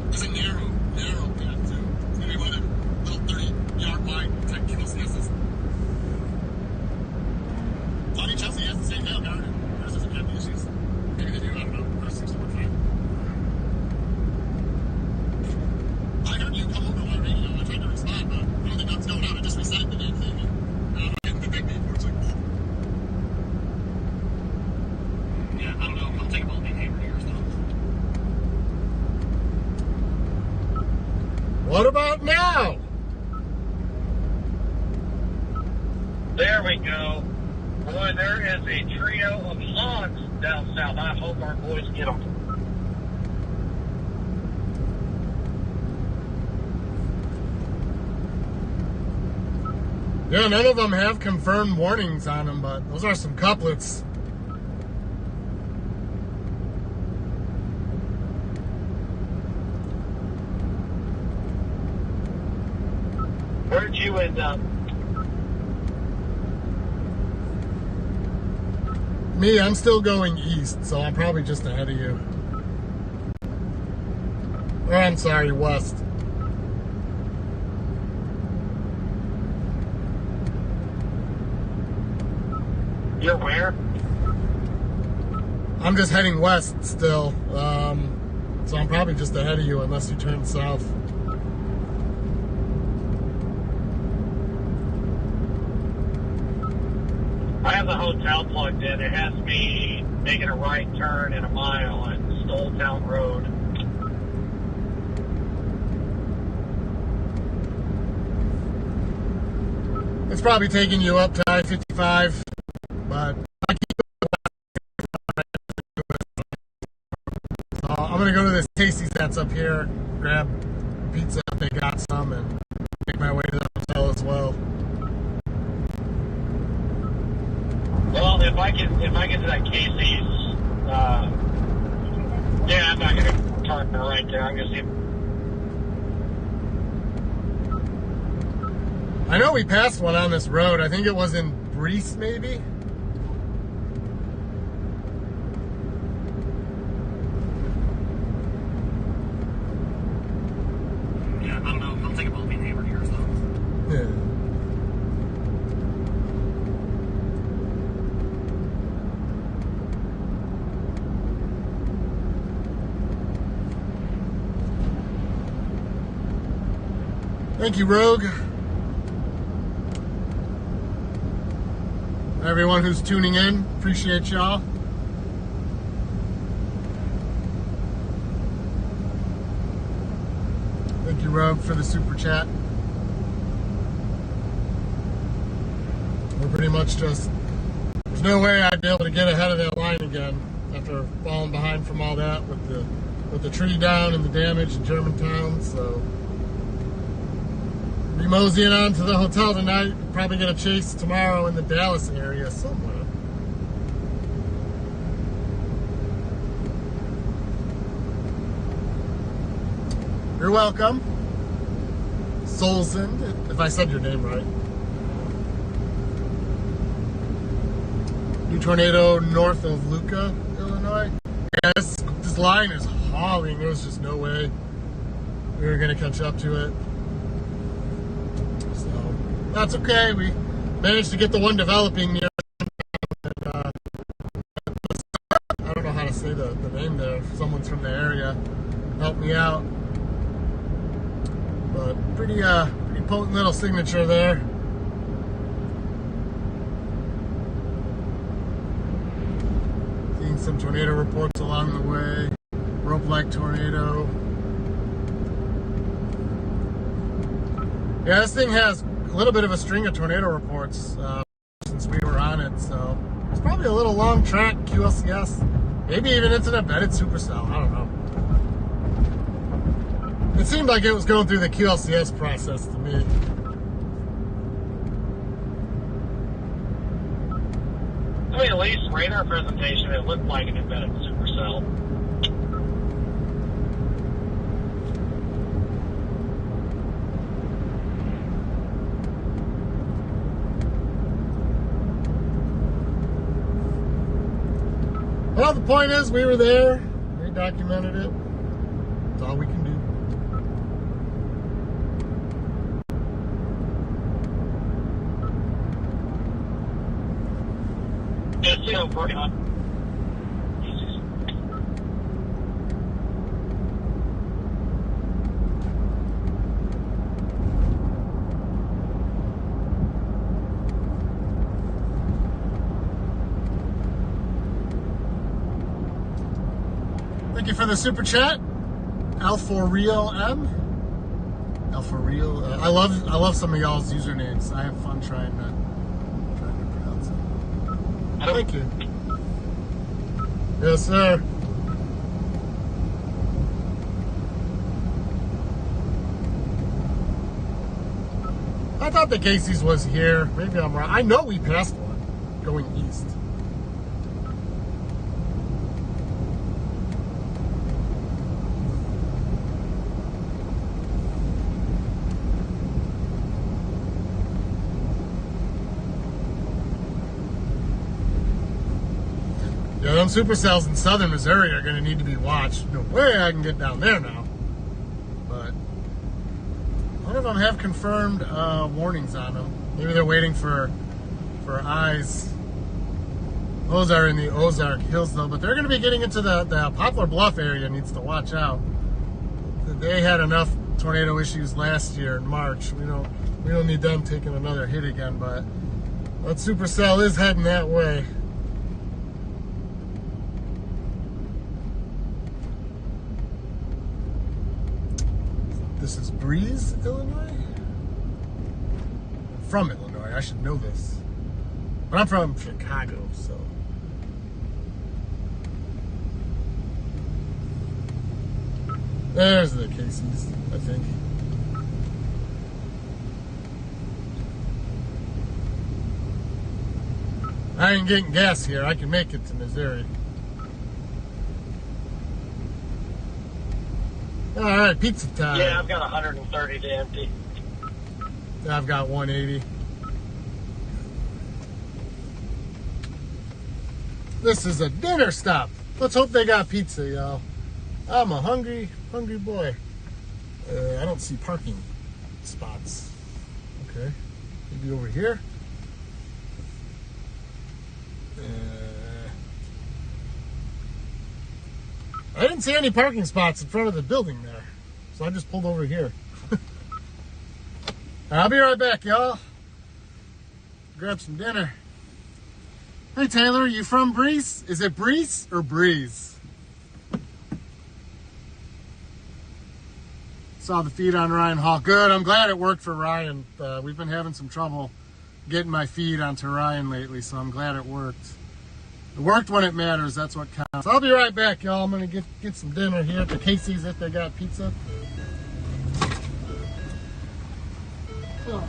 It's a narrow path too. It's gonna be one of them little 30-yard wide type QLCSs. I mean, Chelsea has the same hail guard and hers doesn't have the issues. Maybe they do, I don't know. Hers seems to work fine. I heard you come over my radio. I tried to respond, but I don't think nothing's going on. I just reset the damn thing. And I'm getting the big beep where it's like, boop. Yeah, I don't know, I'll take a multi hammer here or something. What about now? There we go. Boy, there is a trio of hogs down south. I hope our boys get them. Yeah, none of them have confirmed warnings on them, but those are some couplets. Where'd you end up? Me, I'm still going east, so I'm probably just ahead of you. Or I'm sorry, west. You're where? I'm just heading west still, so I'm probably just ahead of you unless you turn south. I have the hotel plugged in. It has me making a right turn in a mile on Stolltown Road. It's probably taking you up to I-55, but I'm gonna go to this Tasty's that's up here, grab pizza if they got some, and make my way to the hotel as well. Well, if I get to that Casey's, yeah, I'm not gonna turn right there. I'm gonna see. I know we passed one on this road. I think it was in Brees, maybe. Yeah, I don't know. I'll take a ball being hammered here, so. Yeah. Thank you, Rogue. Everyone who's tuning in, appreciate y'all. Thank you, Rogue, for the super chat. We're pretty much just, there's no way I'd be able to get ahead of that line again after falling behind from all that with the tree down and the damage in Germantown, so be moseying on to the hotel tonight. Probably gonna chase tomorrow in the Dallas area somewhere. You're welcome. Solzend, if I said your name right. New tornado north of Luca, Illinois. Yeah, this line is hauling. There was just no way we were gonna catch up to it. That's okay. We managed to get the one developing near. And, I don't know how to say the name there. If someone's from the area, help me out. But pretty potent little signature there. Seeing some tornado reports along the way. Rope-like tornado. Yeah, this thing has a little bit of a string of tornado reports since we were on it, so it's probably a little long track QLCS, maybe even it's an embedded supercell. I don't know. It seemed like it was going through the QLCS process to me. I mean, at least radar presentation, it looked like an embedded supercell. Well, the point is, we were there. We documented it. That's all we can do. Just, you know, working on. Thank you for the super chat, L4Real M. L4Real. I love some of y'all's usernames. I have fun trying to pronounce it. Thank you. Yes, sir. I thought the Casey's was here. Maybe I'm wrong. I know we passed one going east. Yeah, them supercells in southern Missouri are going to need to be watched. No way I can get down there now. But none of them have confirmed warnings on them. Maybe they're waiting for eyes. Those are in the Ozark Hills though, but they're going to be getting into the Poplar Bluff area. Needs to watch out. They had enough tornado issues last year in March. We don't need them taking another hit again. But that supercell is heading that way. This is Breeze, Illinois. I'm from Illinois. I should know this. But I'm from Chicago, so. There's the Casey's, I think. I ain't getting gas here. I can make it to Missouri. All right, pizza time. Yeah, I've got 130 to empty. I've got 180. This is a dinner stop. Let's hope they got pizza, y'all. I'm a hungry boy. I don't see parking spots. Okay, maybe over here. I didn't see any parking spots in front of the building there, so I just pulled over here. I'll be right back, y'all. Grab some dinner. Hey, Taylor, you from Breeze? Is it Breeze or Breeze? Saw the feed on Ryan Hall. Good, I'm glad it worked for Ryan. We've been having some trouble getting my feed onto Ryan lately, so I'm glad it worked. It worked when it matters, that's what counts. I'll be right back, y'all. I'm gonna get some dinner here at the Casey's if they got pizza. Oh.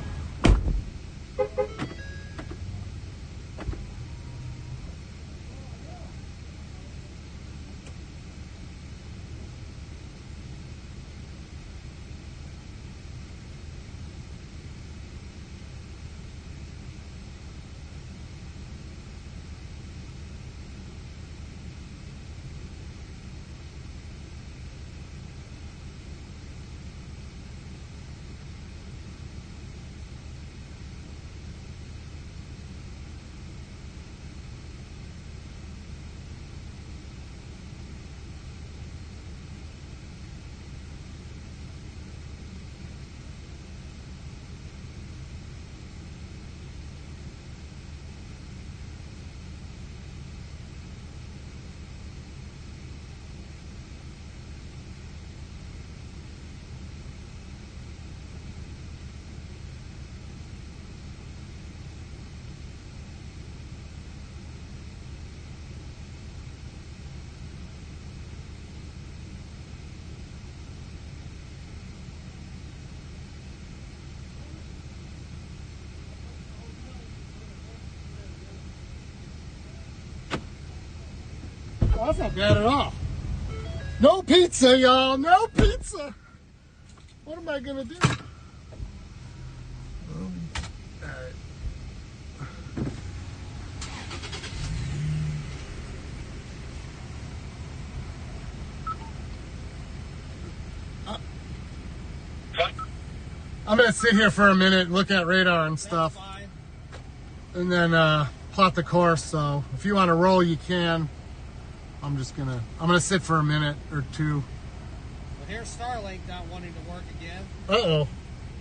That's not bad at all. No pizza, y'all. No pizza. What am I gonna do? All right. I'm gonna sit here for a minute and look at radar and stuff, and then plot the course. So if you want to roll, you can. I'm gonna sit for a minute or two. Well, here's Starlink not wanting to work again. Uh-oh.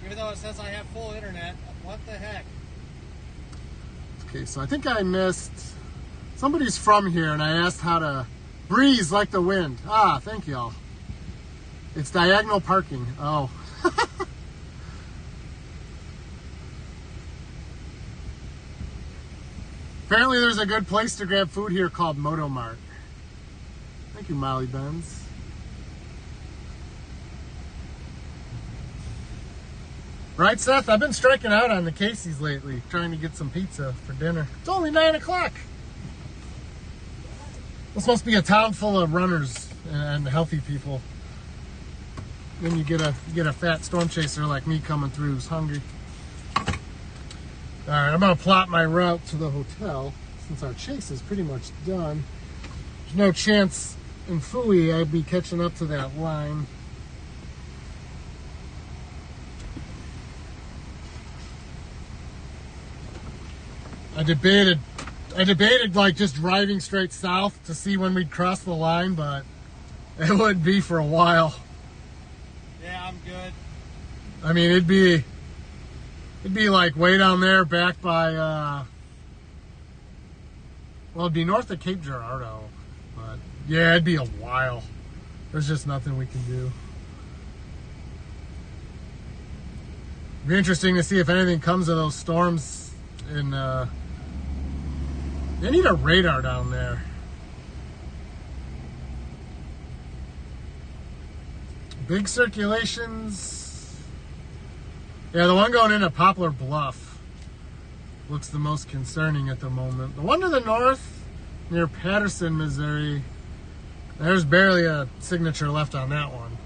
Even though it says I have full internet, what the heck? Okay, so I think I missed. Somebody's from here, and I asked how to breeze like the wind. Ah, thank y'all. It's diagonal parking. Oh. Apparently, there's a good place to grab food here called Moto Mart. Thank you, Molly Benz. Right, Seth? I've been striking out on the Casey's lately, trying to get some pizza for dinner. It's only 9 o'clock. This must be a town full of runners and healthy people. Then you get a fat storm chaser like me coming through who's hungry. All right, I'm gonna plot my route to the hotel since our chase is pretty much done. There's no chance in Philly I'd be catching up to that line. I debated like just driving straight south to see when we'd cross the line, but it wouldn't be for a while. Yeah, I'm good. I mean, it'd be like way down there back by well, it'd be north of Cape Girardeau, but yeah, it'd be a while. There's just nothing we can do. Be interesting to see if anything comes of those storms. In they need a radar down there. Big circulations. Yeah, the one going into Poplar Bluff looks the most concerning at the moment. The one to the north, near Patterson, Missouri, there's barely a signature left on that one.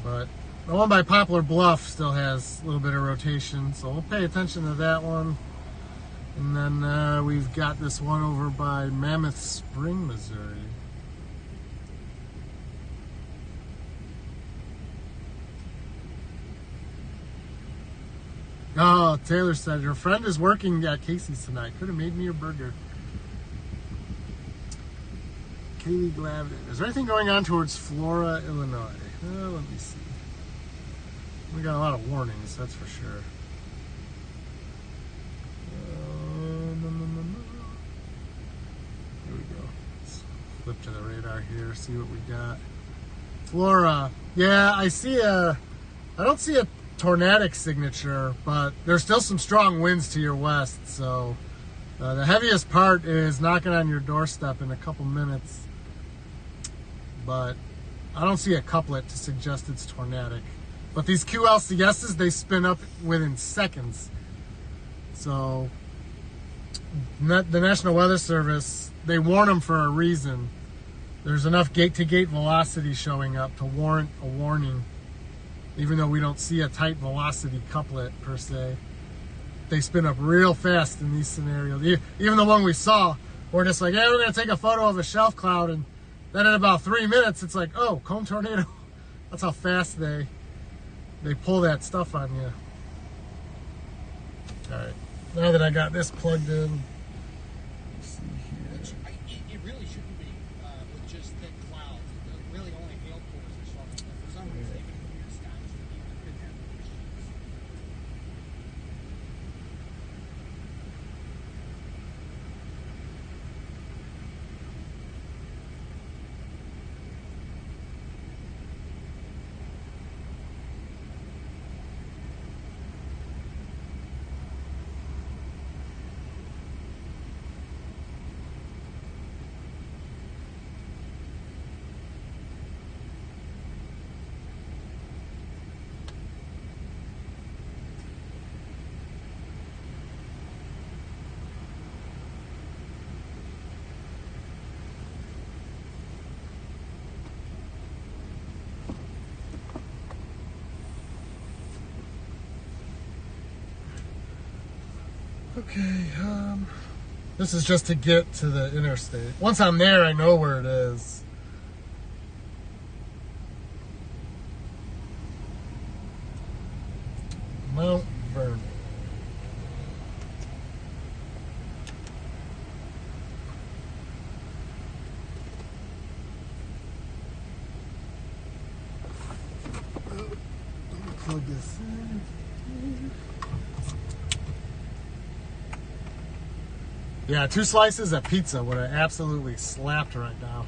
But the one by Poplar Bluff still has a little bit of rotation, so we'll pay attention to that one. And then we've got this one over by Mammoth Spring, Missouri. Oh, Taylor said, your friend is working at Casey's tonight. Could have made me a burger. Kaylee Glavin. Is there anything going on towards Flora, Illinois? Let me see. We got a lot of warnings, that's for sure. Here we go. Let's flip to the radar here, see what we got. Flora. Yeah, I don't see a tornadic signature, but there's still some strong winds to your west, so the heaviest part is knocking on your doorstep in a couple minutes, but I don't see a couplet to suggest it's tornadic. But these QLCSs, they spin up within seconds. So the National Weather Service, they warn them for a reason. There's enough gate-to-gate velocity showing up to warrant a warning. Even though we don't see a tight velocity couplet per se, they spin up real fast in these scenarios. Even the one we saw, we're just like, hey, we're going to take a photo of a shelf cloud, and then in about 3 minutes, it's like, oh, cone tornado. That's how fast they pull that stuff on you. All right, now that I got this plugged in, let's see here. It really shouldn't be with just thick clouds. Really only hail cores are something. But for some reason, even clear skies, you could have issues. Okay, this is just to get to the interstate. Once I'm there, I know where it is. Mount Vernon. Let me plug this in. Yeah, 2 slices of pizza would have absolutely slapped right now.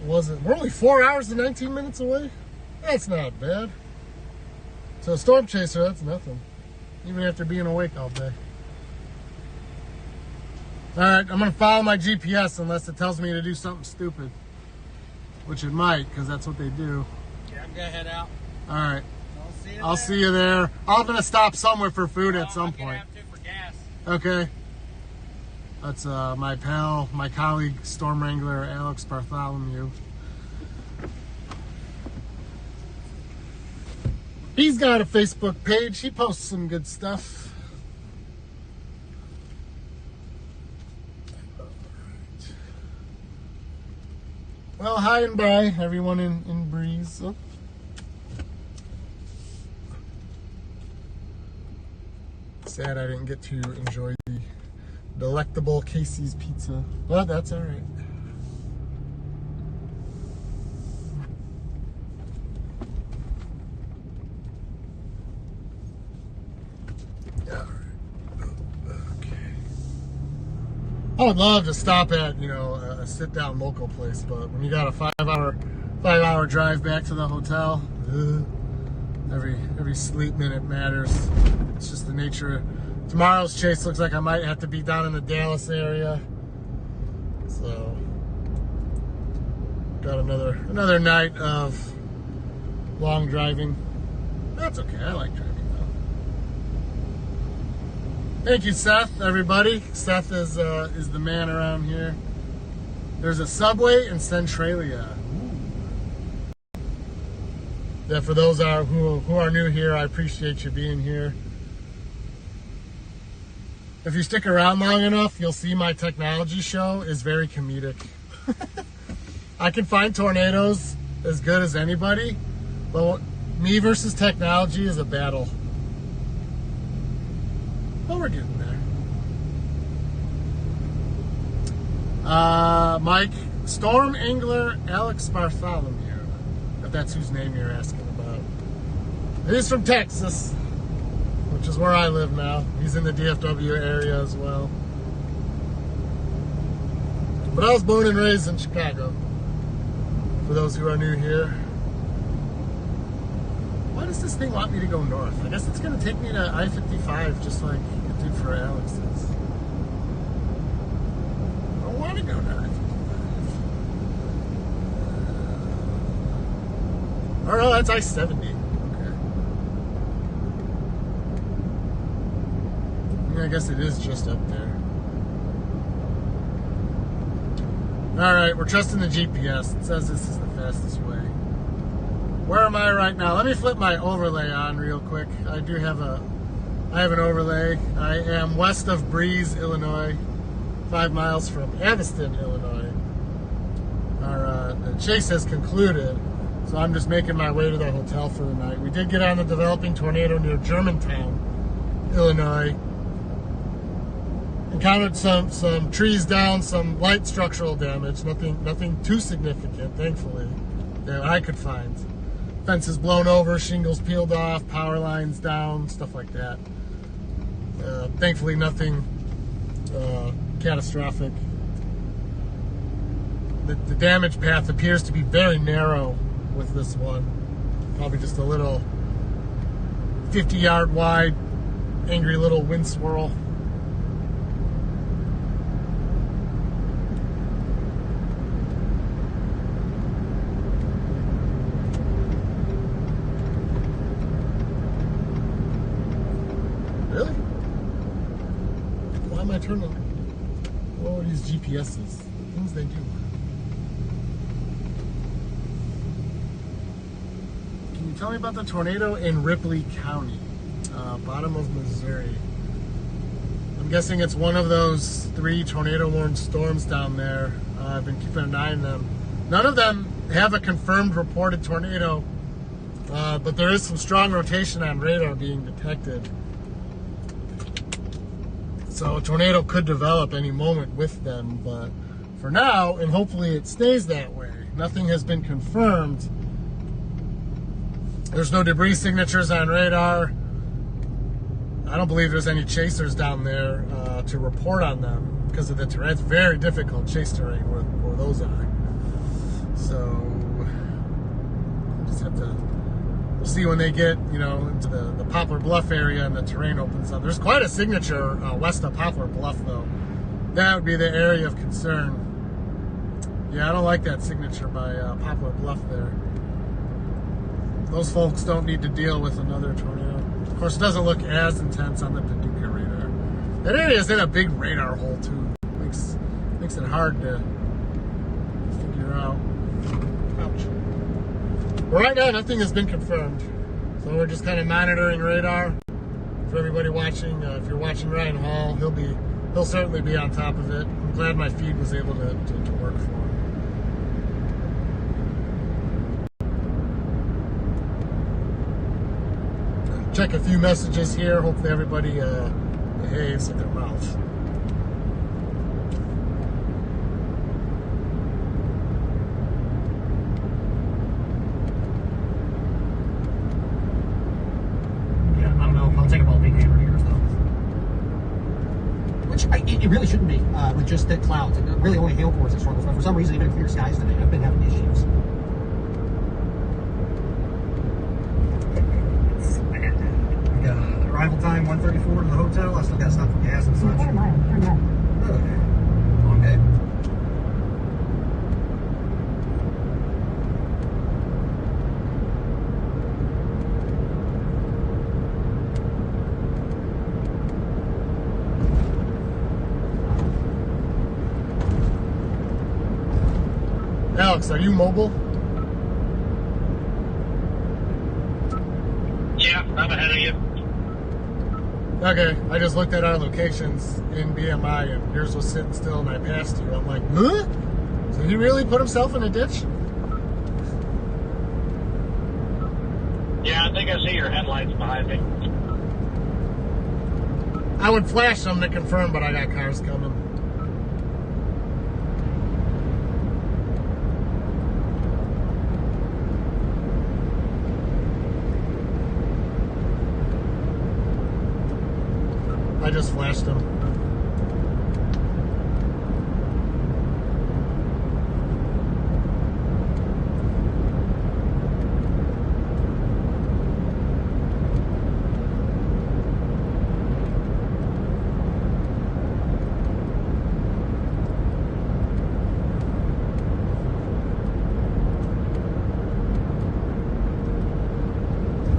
Was it? We're only 4 hours and 19 minutes away? That's not bad. So a storm chaser, that's nothing. Even after being awake all day. Alright, I'm going to follow my GPS unless it tells me to do something stupid. Which it might, because that's what they do. Yeah, I'm going to head out. Alright. I'll see you there. I'm going to stop somewhere for food at some point. I'm going to have to for gas. Okay. That's my pal, my colleague, Storm Wrangler Alex Bartholomew. He's got a Facebook page. He posts some good stuff. Well, hi and bye, everyone in Breeze. Oh. Sad I didn't get to enjoy the delectable Casey's pizza. Well, that's all right. I would love to stop at, a sit-down local place, but when you got a five hour drive back to the hotel, Every sleep minute matters. It's just the nature. Tomorrow's chase looks like I might have to be down in the Dallas area. So got another night of long driving. That's okay. I like driving though. Thank you, Seth. Everybody, Seth is the man around here. There's a Subway in Centralia. Yeah, for those who are new here, I appreciate you being here. If you stick around long enough, you'll see my technology show is very comedic. I can find tornadoes as good as anybody, but me versus technology is a battle. But we're getting there. Mike, Storm Angler Alex Bartholomew, if that's whose name you're asking about. He's from Texas, which is where I live now. He's in the DFW area as well. But I was born and raised in Chicago, for those who are new here. Why does this thing want me to go north? I guess it's going to take me to I-55, just like it did for Alex's. I don't want to go to I-55. Oh no, that's I-70. Okay. Yeah, I guess it is just up there. Alright, we're trusting the GPS. It says this is the fastest way. Where am I right now? Let me flip my overlay on real quick. I have an overlay. I am west of Breeze, Illinois, 5 miles from Anniston, Illinois. The chase has concluded, so I'm just making my way to the hotel for the night. We did get on the developing tornado near Germantown, Illinois. Encountered some trees down, some light structural damage. Nothing too significant, thankfully, that I could find. Fences blown over, shingles peeled off, power lines down, stuff like that. Thankfully, nothing catastrophic. The damage path appears to be very narrow with this one. Probably just a little 50-yard wide, angry little wind swirl. Really? Why am I turning? What are these GPSs? Things they do. Can you tell me about the tornado in Ripley County, bottom of Missouri? I'm guessing it's one of those 3 tornado-warned storms down there. I've been keeping an eye on them. None of them have a confirmed reported tornado, but there is some strong rotation on radar being detected. So a tornado could develop any moment with them, but for now, and hopefully it stays that way, nothing has been confirmed. There's no debris signatures on radar. I don't believe there's any chasers down there to report on them because of the terrain. It's very difficult chase terrain where those are. So just have to, we'll see when they get, into the Poplar Bluff area and the terrain opens up. There's quite a signature west of Poplar Bluff though. That would be the area of concern. Yeah, I don't like that signature by Poplar Bluff there. Those folks don't need to deal with another tornado. Of course, it doesn't look as intense on the Paducah radar. That area is in a big radar hole too. Makes it hard to figure out. Ouch. But right now, nothing has been confirmed. So we're just kind of monitoring radar. For everybody watching, if you're watching Ryan Hall, he'll certainly be on top of it. I'm glad my feed was able to work for him. Check a few messages here. Hopefully everybody behaves in their mouth. Yeah, I don't know. I'll take a ball big hammer here, though. Which it really shouldn't be with just thick clouds. It really only hail cores that struggles. But for some reason, even clear skies today, I've been having issues. I still got to stop for gas and such. Quarter mile, turn left. Okay. Long day. Alex, are you mobile? Yeah, I'm ahead of you. Okay, I just looked at our locations in BMI and yours was sitting still and I passed you. I'm like, huh? So he really put himself in a ditch? Yeah, I think I see your headlights behind me. I would flash them to confirm, but I got cars coming. I just flashed them.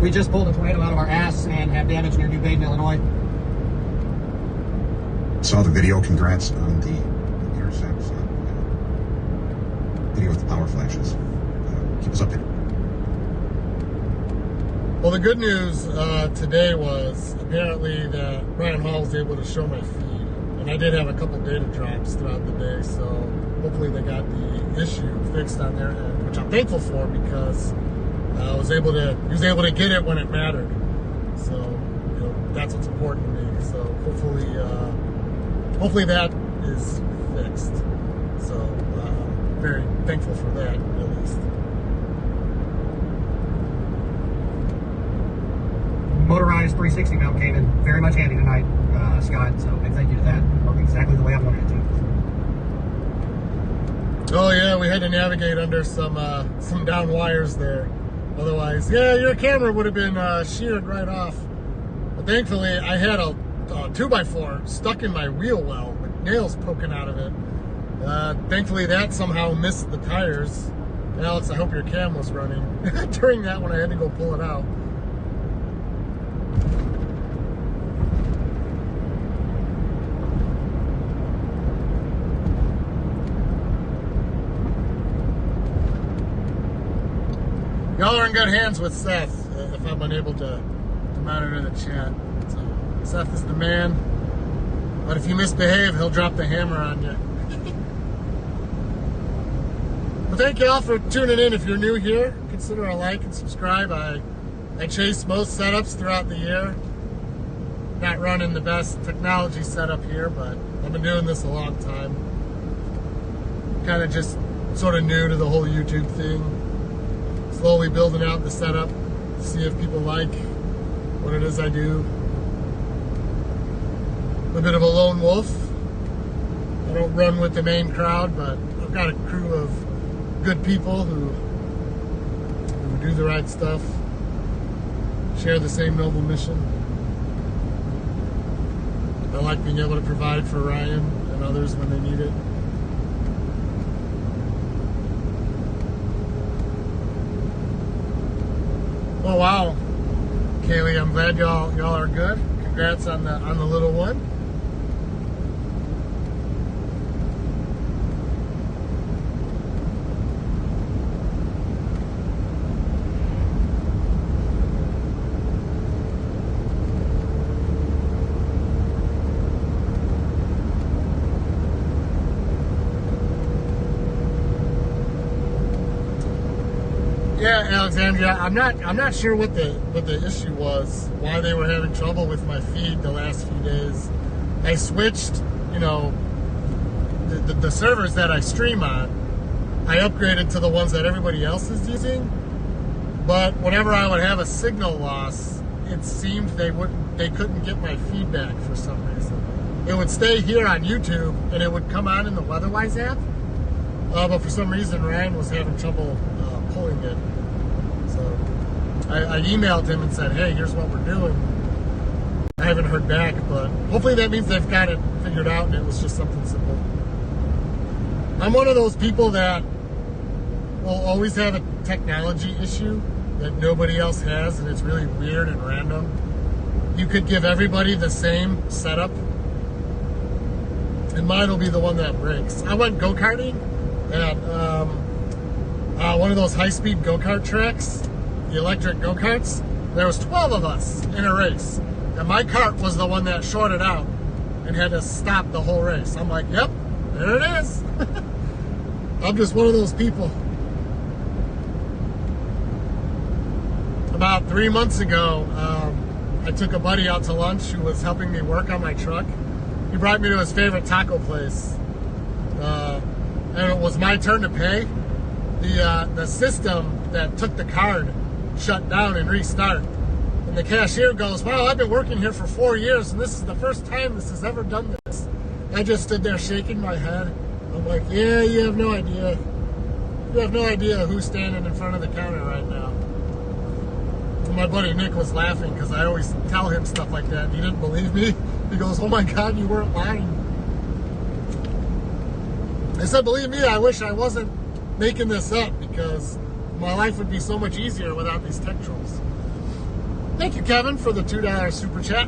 We just pulled a tornado out of our ass and have damage near New Baden, Illinois. Saw the video. Congrats on the intercepts. Video with the power flashes. Keep us updated. Well, the good news today was apparently that Ryan Hall was able to show my feed. And I did have a couple data drops throughout the day, so hopefully they got the issue fixed on their end, which I'm thankful for because he was able to get it when it mattered. So, you know, that's what's important to me. So hopefully that is fixed. So very thankful for that, at least. Motorized 360 mount came in very much handy tonight, Scott, so big thank you to that. Worked exactly the way I wanted it to. Oh yeah, we had to navigate under some down wires there. Otherwise, yeah, your camera would have been sheared right off. But thankfully, I had a 2x4 stuck in my wheel well with nails poking out of it. Thankfully, that somehow missed the tires. Alex, I hope your cam was running during that when I had to go pull it out. Y'all are in good hands with Seth, if I'm unable to monitor the chat. So, Seth is the man. But if you misbehave, he'll drop the hammer on you. Well, thank y'all for tuning in. If you're new here, consider a like and subscribe. I chase most setups throughout the year. Not running the best technology setup here, but I've been doing this a long time. Kind of just sort of new to the whole YouTube thing. Slowly building out the setup to see if people like what it is I do. A bit of a lone wolf. I don't run with the main crowd, but I've got a crew of good people who do the right stuff, share the same noble mission. I like being able to provide for Ryan and others when they need it. Oh wow, Kaylee, I'm glad y'all are good. Congrats on the little one. Yeah, Alexandria, I'm not sure what the issue was, why they were having trouble with my feed the last few days. I switched, you know, the servers that I stream on, I upgraded to the ones that everybody else is using. But whenever I would have a signal loss, it seemed they couldn't get my feedback for some reason. It would stay here on YouTube and it would come on in the Weatherwise app. But for some reason, Ryan was having trouble pulling it. So I emailed him and said, hey, here's what we're doing. I haven't heard back, but hopefully that means they've got it figured out and it was just something simple. I'm one of those people that will always have a technology issue that nobody else has, and it's really weird and random. You could give everybody the same setup, and mine will be the one that breaks. I went go-karting at one of those high-speed go-kart tracks, the electric go-karts. There was 12 of us in a race, and my kart was the one that shorted out and had to stop the whole race. I'm like, yep, there it is. I'm just one of those people. About 3 months ago, I took a buddy out to lunch who was helping me work on my truck. He brought me to his favorite taco place, and it was my turn to pay. The system that took the card shut down and restart. And the cashier goes, wow, I've been working here for 4 years, and this is the first time this has ever done this. I just stood there shaking my head. I'm like, yeah, you have no idea. You have no idea who's standing in front of the counter right now. And my buddy Nick was laughing because I always tell him stuff like that, and he didn't believe me. He goes, oh my God, you weren't lying. I said, believe me, I wish I wasn't making this up, because my life would be so much easier without these tech trolls. Thank you, Kevin, for the $2 super chat.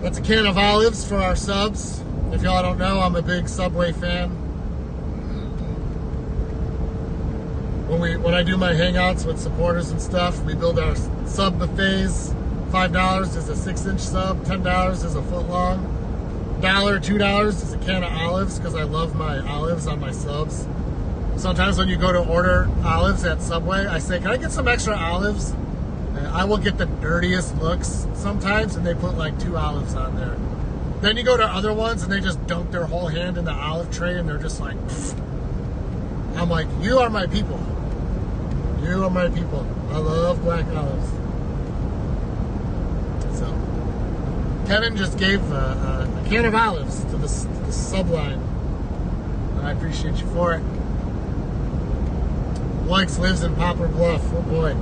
That's a can of olives for our subs. If y'all don't know, I'm a big Subway fan. When I do my hangouts with supporters and stuff, we build our sub buffets. $5 is a 6-inch sub, $10 is a foot long. $1, $2 is a can of olives, because I love my olives on my subs. Sometimes when you go to order olives at Subway, I say, can I get some extra olives? And I will get the dirtiest looks sometimes, and they put like 2 olives on there. Then you go to other ones, and they just dunk their whole hand in the olive tray, and they're just like, pfft. I'm like, you are my people. You are my people. I love black olives. So, Kevin just gave a can of olives to the subline. And I appreciate you for it. Blanks lives in Poplar Bluff. Oh boy.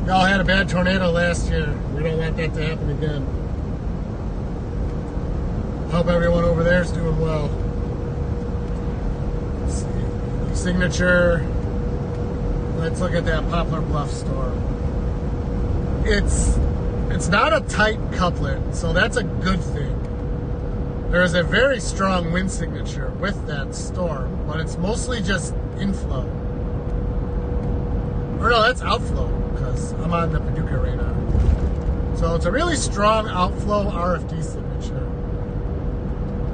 Y'all had a bad tornado last year. We don't want that to happen again. Hope everyone over there is doing well. Let's see. Signature. Let's look at that Poplar Bluff storm. It's not a tight couplet, so that's a good thing. There is a very strong wind signature with that storm, but it's mostly just inflow. Or no, that's outflow, because I'm on the Paducah radar. So it's a really strong outflow RFD signature.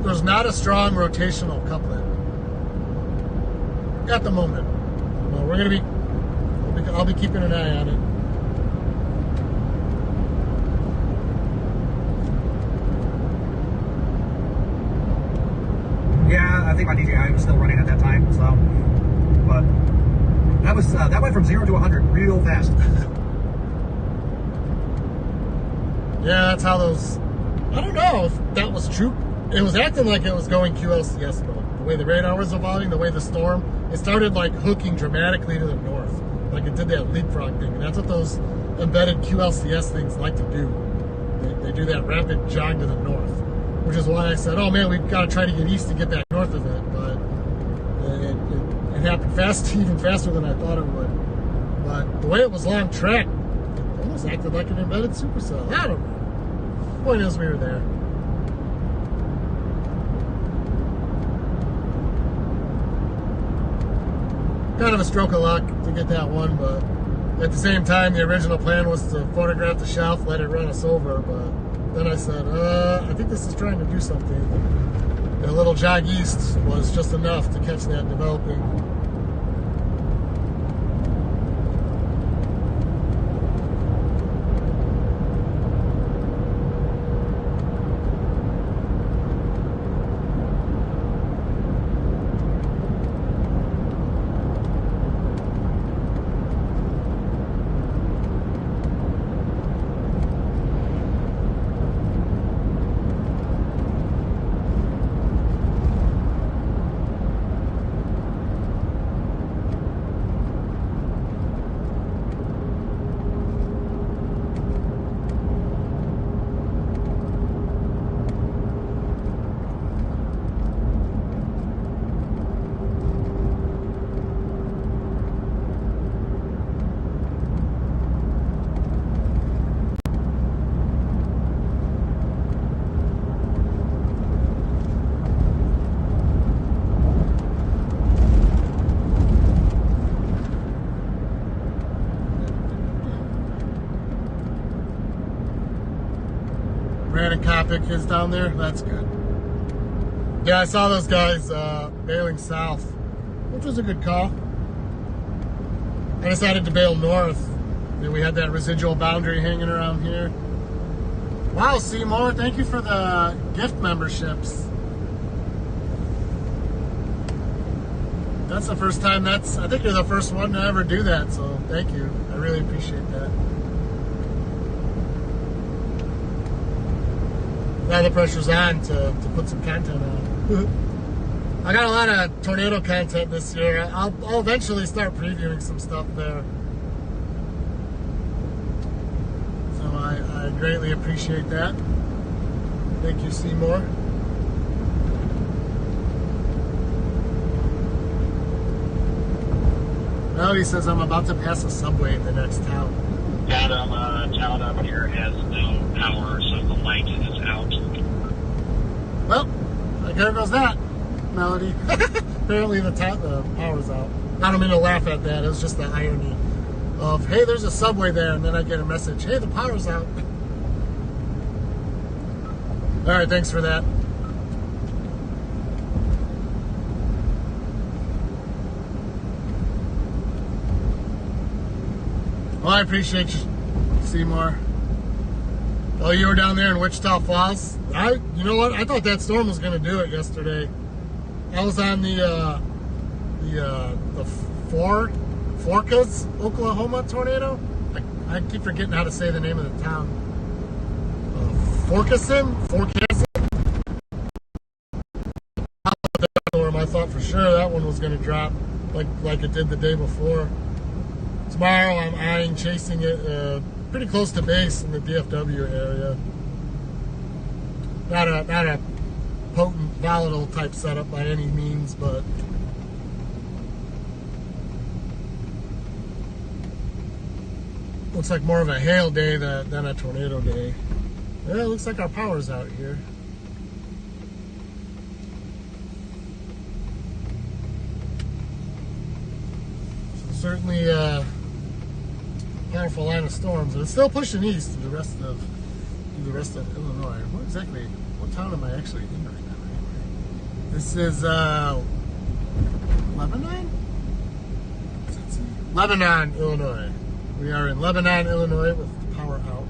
There's not a strong rotational couplet at the moment. Well, I'll be keeping an eye on it. Yeah, I think my DJI was still running at that time, so, but that went from 0 to 100 real fast. Yeah, that's how those. I don't know if that was true. It was acting like it was going QLCS mode. The way the radar was evolving, the way the storm, it started like hooking dramatically to the north, like it did that leapfrog thing, and that's what those embedded QLCS things like to do. They do that rapid jog to the north, which is why I said, oh man, we've got to try to get east to get back north of it, but it happened fast, even faster than I thought it would. But the way it was long track, it almost acted like an embedded supercell. I don't know. Point is, we were there. Kind of a stroke of luck to get that one, but at the same time, the original plan was to photograph the shelf, let it run us over, but then I said, I think this is trying to do something. The little jog east was just enough to catch that developing. Brandon Kopic is down there. That's good. Yeah, I saw those guys bailing south, which was a good call. I decided to bail north. And we had that residual boundary hanging around here. Wow, Seymour, thank you for the gift memberships. That's the first time I think you're the first one to ever do that, so thank you. I really appreciate that. Now the pressure's on to put some content on. I got a lot of tornado content this year. I'll eventually start previewing some stuff there. So I greatly appreciate that. Thank you, Seymour. Melody says I'm about to pass a subway in the next town. Town up here has no power, so the light is out. Well, there goes that, Melody. Apparently the power's out. I don't mean to laugh at that. It was just the irony of, hey, there's a subway there, and then I get a message, hey, the power's out. All right, thanks for that. Well, I appreciate you, Seymour. Oh, you were down there in Wichita Falls? You know what? I thought that storm was going to do it yesterday. I was on the Forcas, Oklahoma tornado. I keep forgetting how to say the name of the town. Forcasin? I thought for sure that one was going to drop like it did the day before. Tomorrow I'm eyeing chasing it pretty close to base in the DFW area. Not a potent, volatile type setup by any means, but looks like more of a hail day than a tornado day. Yeah, it looks like our power's out here. So certainly powerful line of storms, and it's still pushing east to the rest of Illinois. What town am I actually in right now? This is Lebanon? Lebanon, Illinois. We are in Lebanon, Illinois with the power out.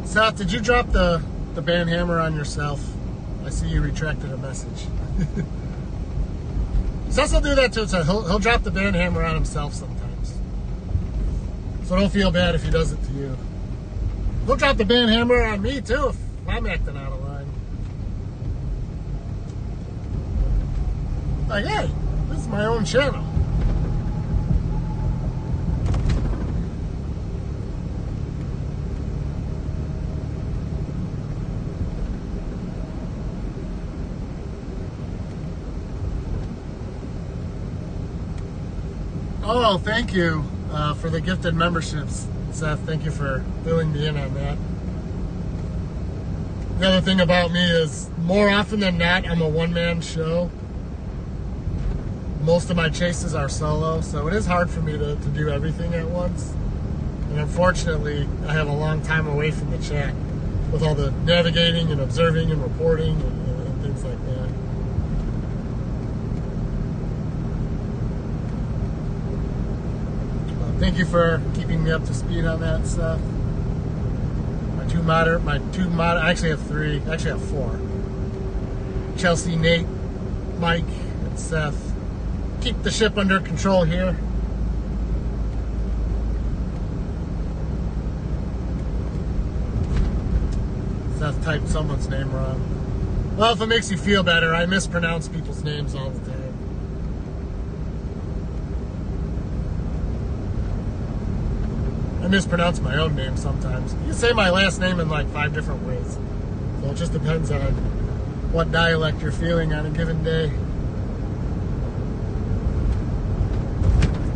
Seth, did you drop the band hammer on yourself? I see you retracted a message. Seth will do that too, so he'll drop the band hammer on himself sometimes. So don't feel bad if he does it to you. He'll drop the band hammer on me too if I'm acting out of line. Like, hey, this is my own channel. Oh, thank you for the gifted memberships, Seth. Thank you for filling me in on that. The other thing about me is, more often than not, I'm a one-man show. Most of my chases are solo, so it is hard for me to do everything at once. And unfortunately, I have a long time away from the chat with all the navigating and observing and reporting and things like that. Thank you for keeping me up to speed on that stuff. I actually have three. I actually have four. Chelsea, Nate, Mike, and Seth. Keep the ship under control here. Seth typed someone's name wrong. Well, if it makes you feel better, I mispronounce people's names all the time. mispronounce my own name sometimes. You can say my last name in like 5 different ways. So it just depends on what dialect you're feeling on a given day.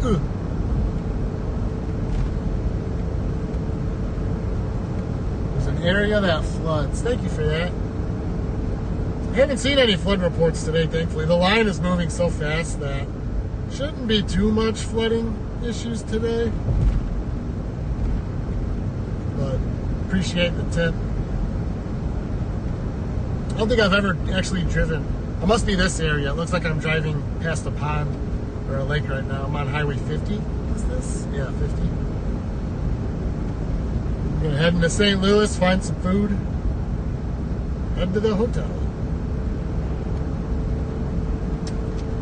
Ugh. There's an area that floods. Thank you for that. I haven't seen any flood reports today, thankfully. The line is moving so fast that shouldn't be too much flooding issues today. But appreciate the tip. I don't think I've ever actually driven. I must be this area. It looks like I'm driving past a pond or a lake right now. I'm on Highway 50. What's this? Yeah, 50. I'm gonna head into St. Louis, find some food, head to the hotel.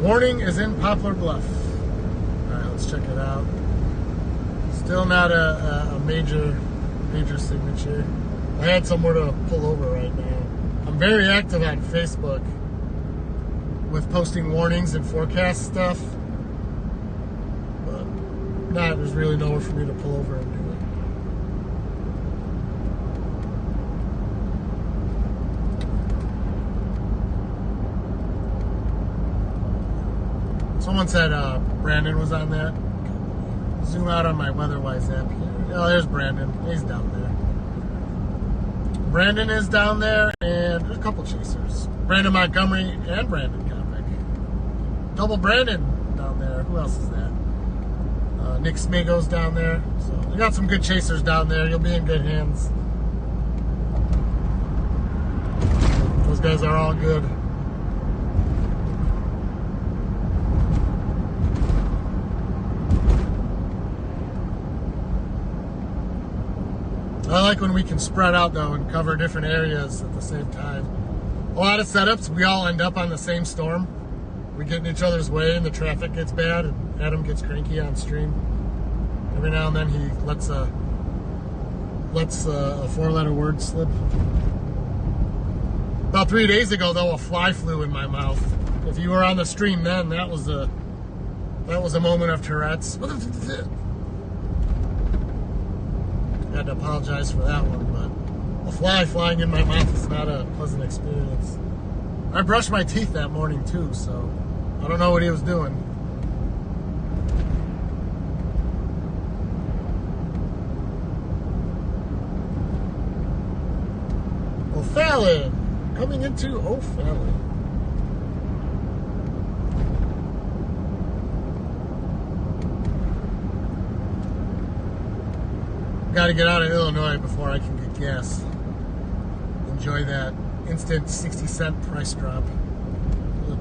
Warning is in Poplar Bluff. Alright, let's check it out. Still not a major signature. I had somewhere to pull over right now. I'm very active on Facebook with posting warnings and forecast stuff, but there's really nowhere for me to pull over and do it. Someone said Brandon was on that. Zoom out on my WeatherWise app here. Oh, there's Brandon. He's down there. Brandon is down there, and there's a couple chasers. Brandon Montgomery and Brandon Kopic. Double Brandon down there. Who else is that? Nick Smigo's down there. So we got some good chasers down there. You'll be in good hands. Those guys are all good. I like when we can spread out though and cover different areas at the same time. A lot of setups, we all end up on the same storm. We get in each other's way and the traffic gets bad and Adam gets cranky on stream. Every now and then he lets a 4-letter word slip. About 3 days ago though, a fly flew in my mouth. If you were on the stream then, that was a moment of Tourette's. I had to apologize for that one, but a fly flying in my mouth is not a pleasant experience. I brushed my teeth that morning too, so I don't know what he was doing. O'Fallon! Coming into O'Fallon. Got to get out of Illinois before I can get gas. Enjoy that instant 60-cent price drop. A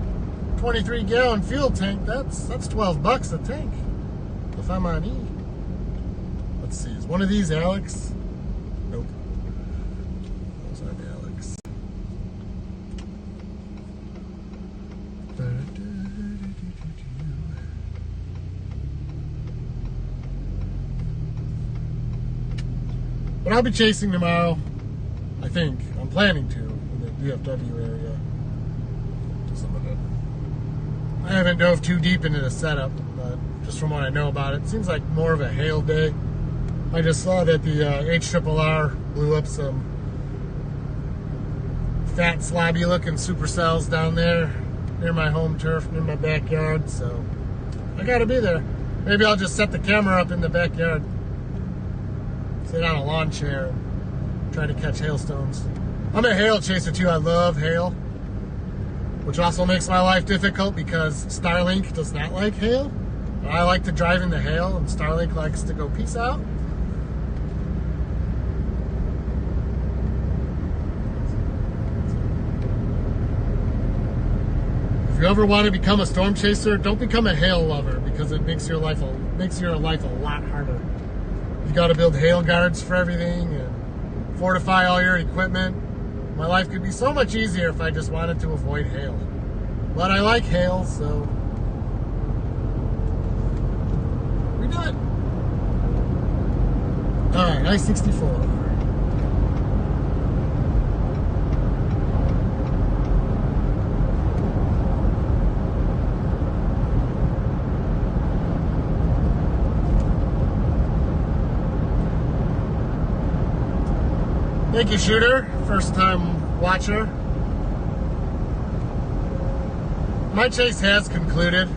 23-gallon fuel tank, that's $12 a tank if I'm on E. Let's see, is one of these Alex? Nope. Those aren't Alex. But I'll be chasing tomorrow, I think. I'm planning to, in the DFW area. Some of it. I haven't dove too deep into the setup, but just from what I know about it, it seems like more of a hail day. I just saw that the HRRR blew up some fat, slobby looking supercells down there near my home turf, near my backyard, so I gotta be there. Maybe I'll just set the camera up in the backyard. Sit on a lawn chair and try to catch hailstones. I'm a hail chaser too. I love hail, which also makes my life difficult because Starlink does not like hail. I like to drive in the hail, and Starlink likes to go peace out. If you ever want to become a storm chaser, don't become a hail lover because it makes your life a lot harder. You got to build hail guards for everything and fortify all your equipment. My life could be so much easier if I just wanted to avoid hail. But I like hail, so we do it. All right, I-64. Thank you, Shooter. First time watcher. My chase has concluded.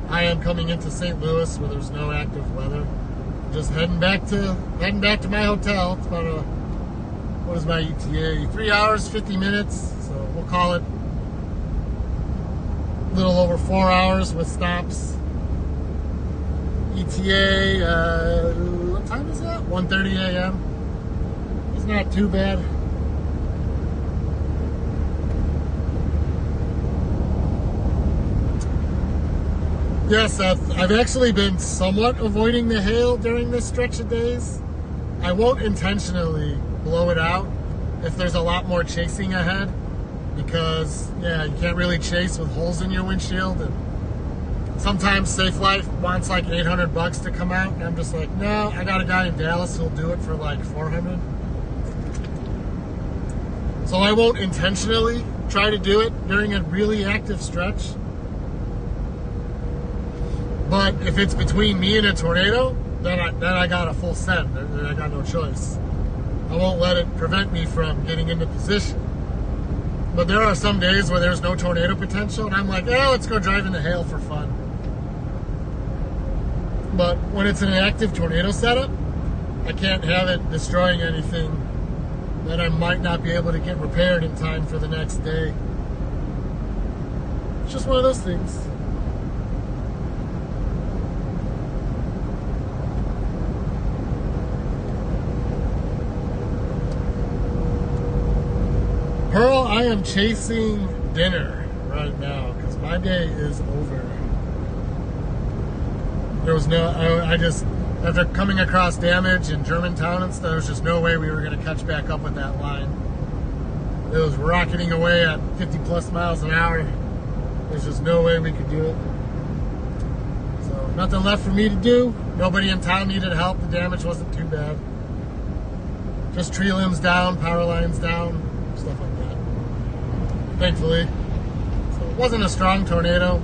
I am coming into St. Louis where there's no active weather. Just heading back to my hotel. It's about what is my ETA? 3 hours, 50 minutes. So we'll call it a little over 4 hours with stops. ETA, what time is that? 1:30 a.m. It's not too bad. Yes, I've actually been somewhat avoiding the hail during this stretch of days. I won't intentionally blow it out if there's a lot more chasing ahead, because yeah, you can't really chase with holes in your windshield, and sometimes Safe Life wants like $800 to come out, and I'm just like, no, I got a guy in Dallas who'll do it for like $400. So I won't intentionally try to do it during a really active stretch. But if it's between me and a tornado, then I got a full send. Then I got no choice. I won't let it prevent me from getting into position. But there are some days where there's no tornado potential, and I'm like, oh, let's go drive in the hail for fun. But when it's an active tornado setup, I can't have it destroying anything that I might not be able to get repaired in time for the next day. It's just one of those things. Pearl, I am chasing dinner right now because my day is over. There was I just, after coming across damage in Germantown and stuff, there was just no way we were going to catch back up with that line. It was rocketing away at 50 plus miles an hour. There's just no way we could do it. So nothing left for me to do. Nobody in town needed help. The damage wasn't too bad. Just tree limbs down, power lines down, stuff like that. Thankfully. So it wasn't a strong tornado,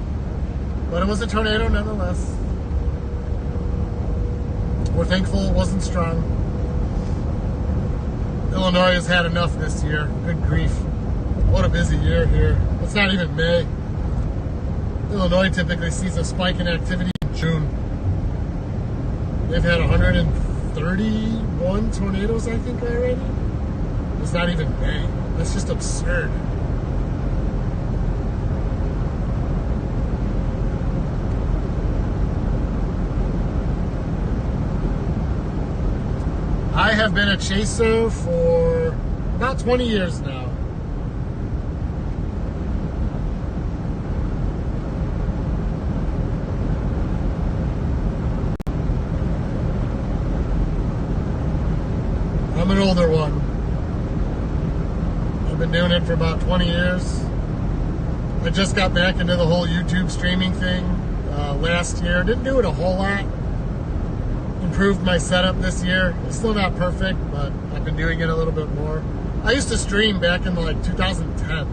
but it was a tornado nonetheless. We're thankful it wasn't strong. Illinois has had enough this year. Good grief. What a busy year here. It's not even May. Illinois typically sees a spike in activity in June. They've had 131 tornadoes, I think, already. It's not even May. That's just absurd. I have been a chaser for about 20 years now. I'm an older one. I've been doing it for about 20 years. I just got back into the whole YouTube streaming thing last year. Didn't do it a whole lot. Improved my setup this year. It's still not perfect, but I've been doing it a little bit more. I used to stream back in like 2010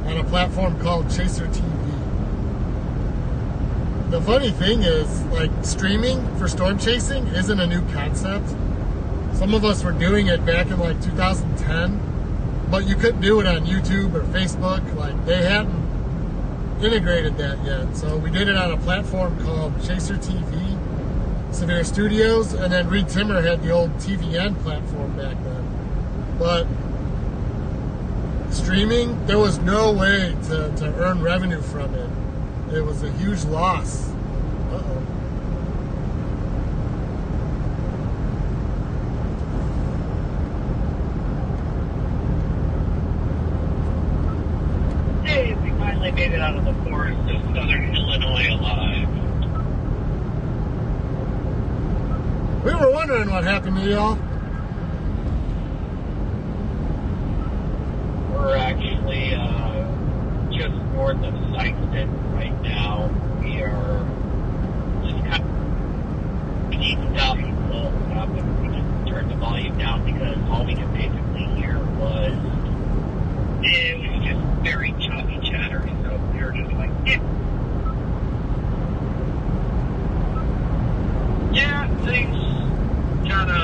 on a platform called Chaser TV. The funny thing is, like, streaming for storm chasing isn't a new concept. Some of us were doing it back in like 2010, but you couldn't do it on YouTube or Facebook. Like, they hadn't integrated that yet. So we did it on a platform called Chaser TV, Severe Studios, and then Reed Timmer had the old TVN platform back then. But streaming, there was no way to earn revenue from it. It was a huge loss. Uh-oh. Hey, we finally made it out of the forest of southern Illinois alive. We were wondering what happened to y'all. We're actually just north of Sykeston right now. We are just kind of east out and full up, and we just turned the volume down because all we could basically hear was, it was just very choppy chatter. So we were just like, yeah, things kind of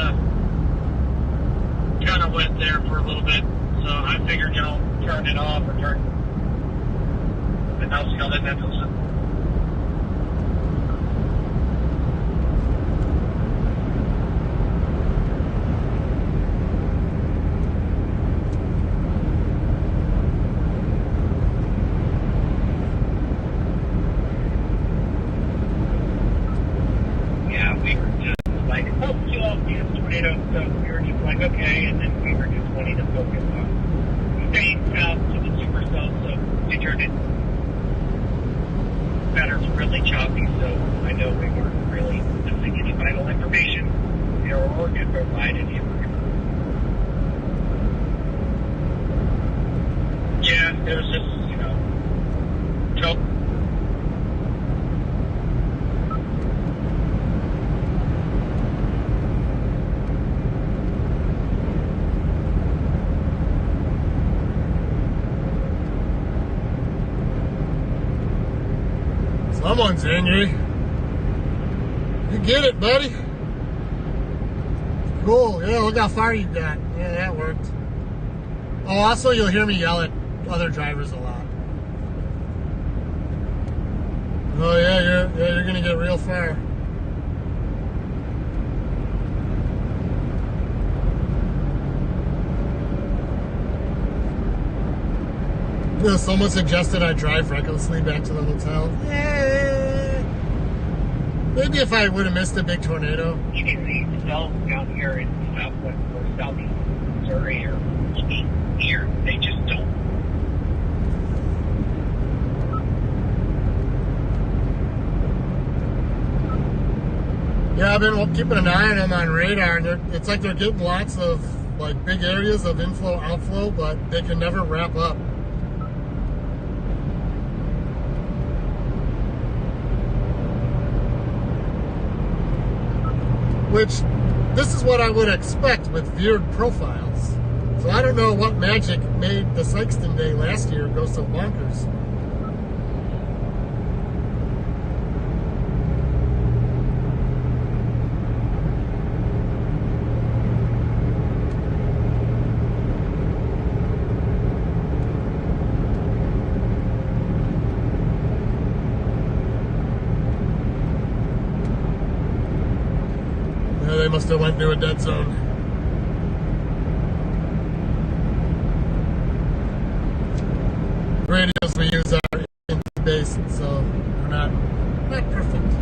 went there for a ska det där också. Yeah, we were just like, oh, still out these tornadoes, so we were just like, okay, and then we were just wanting to focus on staying south to the super south, so we turned it. Batter's really choppy, so I know we weren't really missing any vital information or could provide any information. Yeah, it was just, trouble. Someone's angry. You get it, buddy. Cool. Yeah, look how far you got. Yeah, that worked. Oh, also, you'll hear me yell at other drivers a lot. Oh yeah, you're gonna get real far. You know, someone suggested I drive recklessly back to the hotel. Maybe if I would have missed a big tornado. Even these cells down here in southwest or southeast Missouri are looking weird. They just don't. Yeah, I've been keeping an eye on them on radar. It's like they're getting lots of like big areas of inflow, outflow, but they can never wrap up. Which, this is what I would expect with veered profiles. So I don't know what magic made the Sykeston day last year go so bonkers. They must have went through a dead zone. The radios we use are based, so they're not perfect.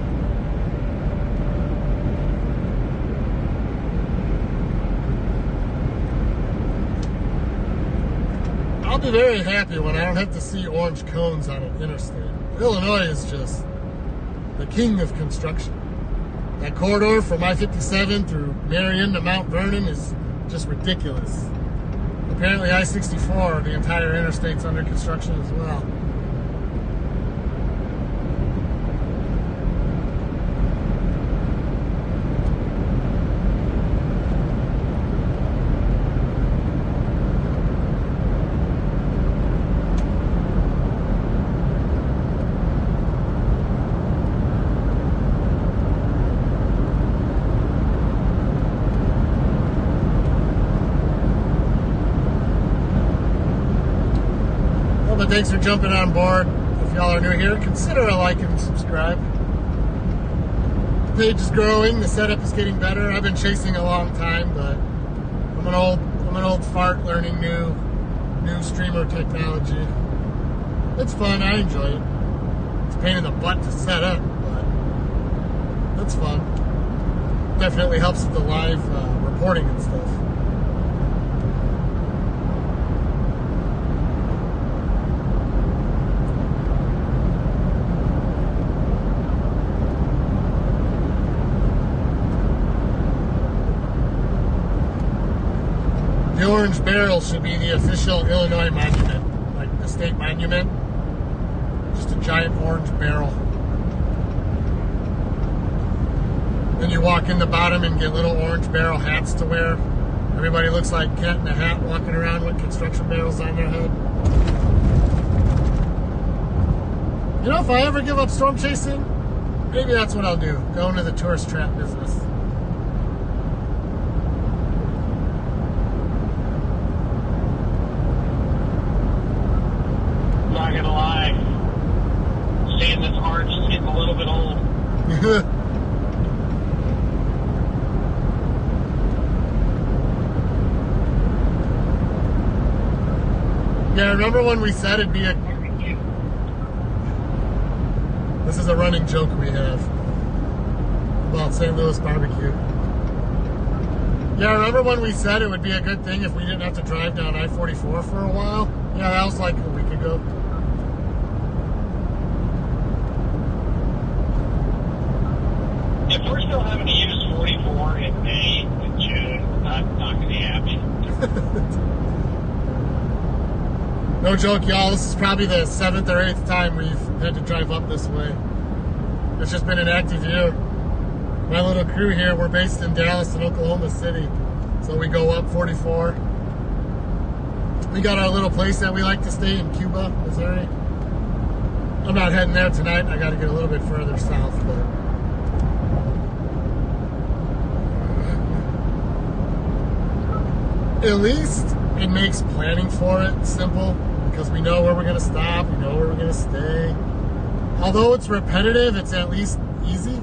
I'll be very happy when I don't have to see orange cones on an interstate. Illinois is just the king of construction. That corridor from I-57 through Marion to Mount Vernon is just ridiculous. Apparently I-64, the entire interstate's under construction as well. But thanks for jumping on board. If y'all are new here, consider a like and subscribe. The page is growing, the setup is getting better. I've been chasing a long time, but I'm an old fart learning new streamer technology. It's fun, I enjoy it. It's a pain in the butt to set up, but it's fun. Definitely helps with the live reporting and stuff. The orange barrel should be the official Illinois monument, like the state monument. Just a giant orange barrel. Then you walk in the bottom and get little orange barrel hats to wear. Everybody looks like Cat in a Hat walking around with construction barrels on their head. You know, if I ever give up storm chasing, maybe that's what I'll do. Go into the tourist trap business. Not gonna lie, man, this arch is getting a little bit old. Yeah, remember when we said it'd be a... This is a running joke we have about St. Louis barbecue. Yeah, remember when we said it would be a good thing if we didn't have to drive down I-44 for a while? Yeah, that was like a week ago. If we're still having to use 44 in May and June, not going to be happy. No joke, y'all. This is probably the 7th or 8th time we've had to drive up this way. It's just been an active year. My little crew here, we're based in Dallas and Oklahoma City. So we go up 44. We got our little place that we like to stay in Cuba, Missouri. I'm not heading there tonight. I got to get a little bit further south, but... At least it makes planning for it simple, because we know where we're going to stop, we know where we're going to stay. Although it's repetitive, it's at least easy.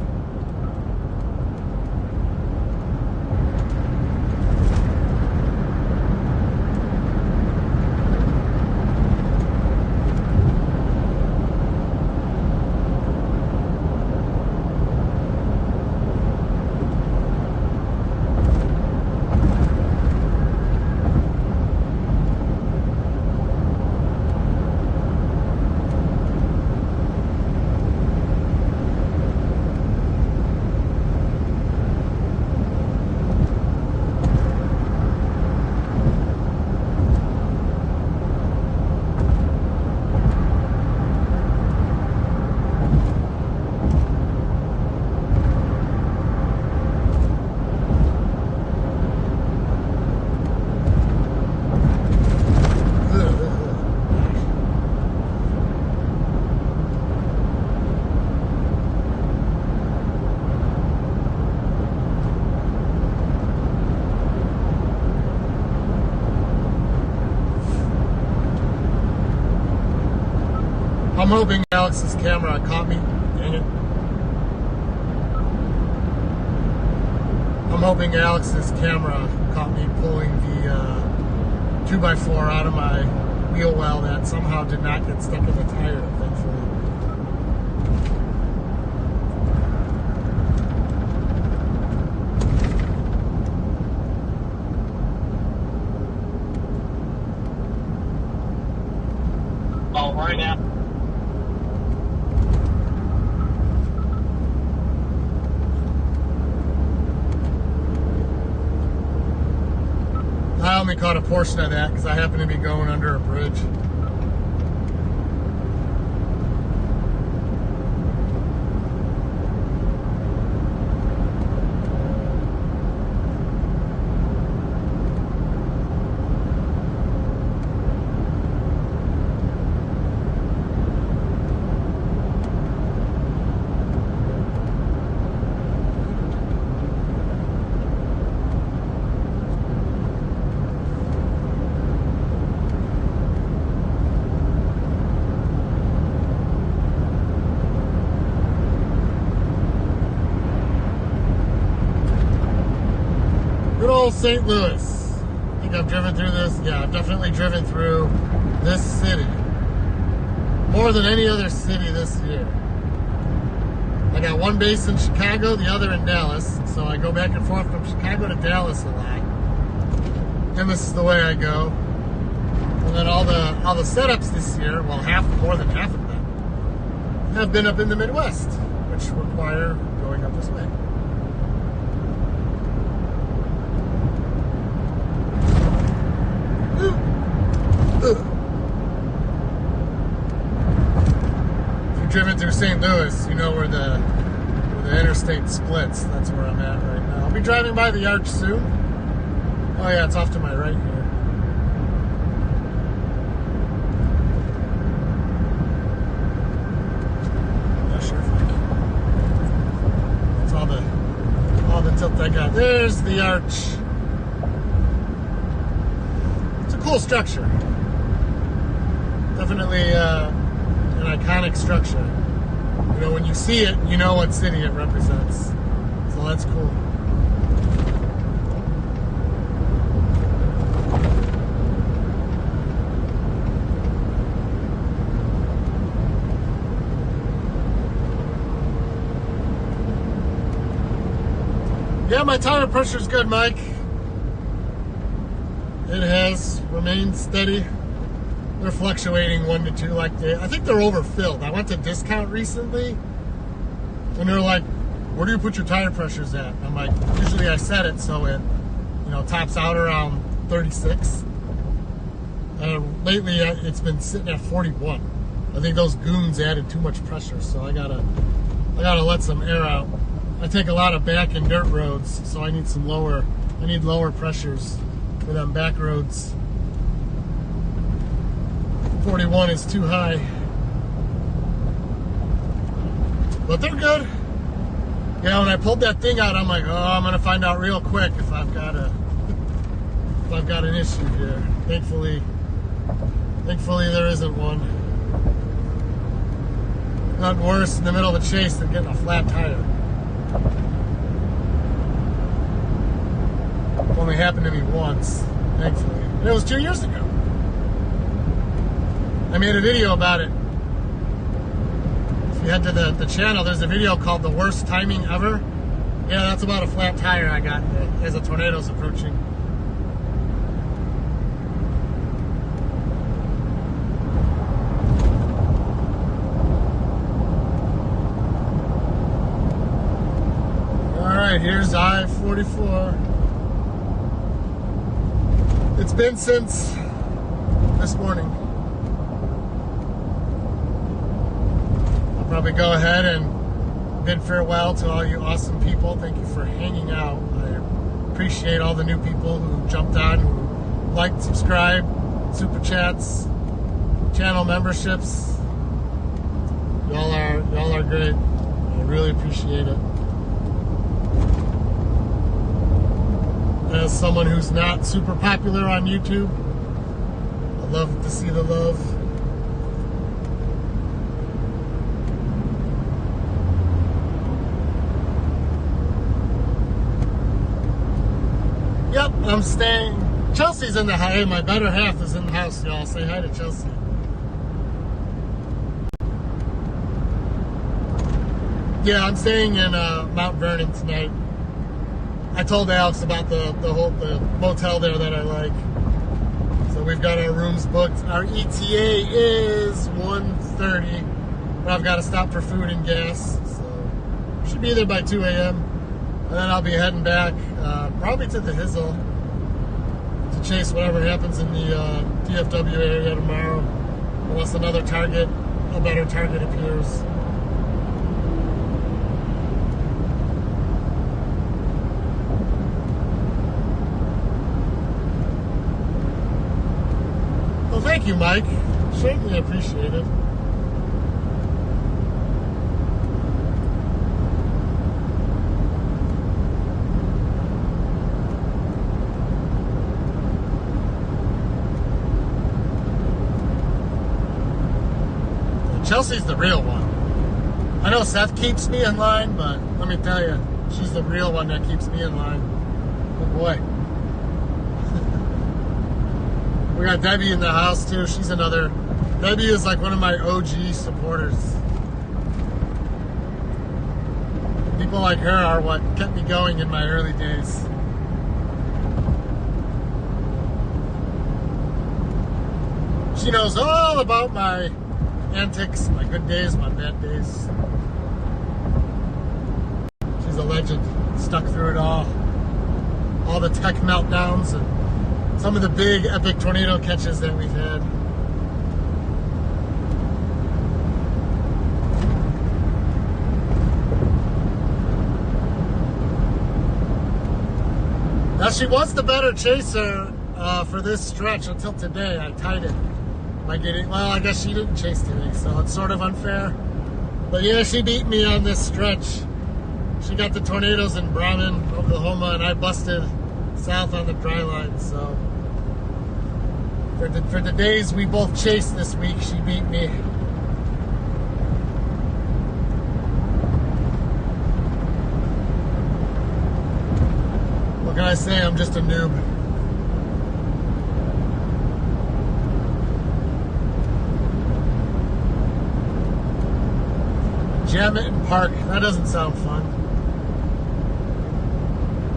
I'm hoping Alex's camera caught me. Dang it. I'm hoping Alex's camera caught me pulling the 2x4 out of my wheel well that somehow did not get stuck in the tire, thankfully. Oh, right now. I only caught a portion of that because I happened to be going under a bridge. Good old St. Louis. I think I've driven through this. Yeah, I've definitely driven through this city more than any other city this year. I got one base in Chicago, the other in Dallas. So I go back and forth from Chicago to Dallas a lot. And this is the way I go. And then all the setups this year, well, more than half of them, have been up in the Midwest, which require going up this way. If you've driven through St. Louis, you know where the interstate splits. That's where I'm at right now. I'll be driving by the arch soon. Oh yeah, it's off to my right here. Not sure if I can. That's all the tilt I got. There's the arch. Cool structure. Definitely an iconic structure. You know, when you see it, you know what city it represents. So that's cool. Yeah, my tire pressure's good, Mike. It has remained steady. They're fluctuating 1 to 2 like they. I think they're overfilled. I went to Discount recently, and they're like, "Where do you put your tire pressures at?" I'm like, "Usually I set it so it, you know, tops out around 36." Lately, it's been sitting at 41. I think those goons added too much pressure, so I gotta let some air out. I take a lot of back and dirt roads, so I need lower pressures for them back roads. 41 is too high. But they're good. Yeah, when I pulled that thing out, I'm like, oh, I'm gonna find out real quick if I've got an issue here. Thankfully there isn't one. Nothing worse in the middle of a chase than getting a flat tire. It only happened to me once, thankfully. And it was 2 years ago. I made a video about it. If you head to the channel, there's a video called The Worst Timing Ever. Yeah, that's about a flat tire I got as a tornado's approaching. Alright, here's I-44. It's been since this morning. I'll probably go ahead and bid farewell to all you awesome people. Thank you for hanging out. I appreciate all the new people who jumped on, who liked, subscribed, super chats, channel memberships. Y'all are great. I really appreciate it. As someone who's not super popular on YouTube, I love to see the love. Yep, I'm staying. Chelsea's in the house. Hey, my better half is in the house, y'all. Say hi to Chelsea. Yeah, I'm staying in Mount Vernon tonight. I told Alex about the motel there that I like. So we've got our rooms booked. Our ETA is 1:30, but I've got to stop for food and gas. So should be there by 2 a.m. And then I'll be heading back, probably to the Hizzle to chase whatever happens in the DFW area tomorrow, unless a better target appears. Well, thank you, Mike. Certainly appreciate it. Chelsea's the real one. I know Seth keeps me in line, but let me tell you, she's the real one that keeps me in line. Oh boy. We got Debbie in the house too. Debbie is like one of my OG supporters. People like her are what kept me going in my early days. She knows all about my antics, my good days, my bad days. She's a legend. Stuck through it all the tech meltdowns and some of the big epic tornado catches that we've had. Now she was the better chaser for this stretch until today. I tied it by getting, well, I guess she didn't chase today, so it's sort of unfair. But yeah, she beat me on this stretch. She got the tornadoes in Brahman, Oklahoma, and I busted south on the dry line. So for the days we both chased this week, she beat me. I say I'm just a noob. Jam it and park. That doesn't sound fun.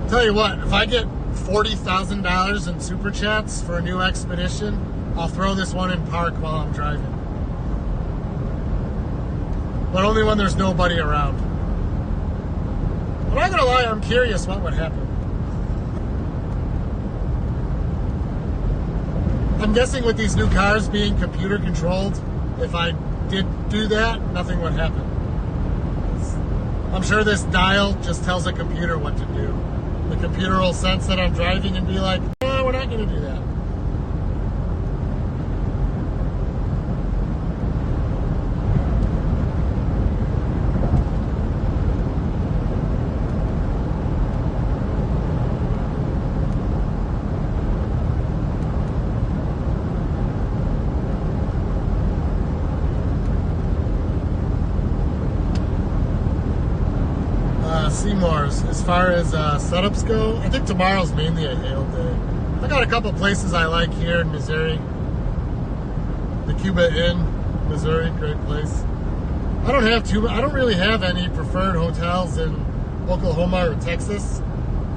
Tell you what, if I get $40,000 in super chats for a new expedition, I'll throw this one in park while I'm driving. But only when there's nobody around. I'm not gonna lie, I'm curious what would happen. I'm guessing with these new cars being computer controlled, if I did do that, nothing would happen. I'm sure this dial just tells the computer what to do. The computer will sense that I'm driving and be like, no, we're not gonna do that. Seymour's, as far as setups go, I think tomorrow's mainly a hail day. I got a couple places I like here in Missouri. The Cuba Inn, Missouri, great place. I don't really have any preferred hotels in Oklahoma or Texas.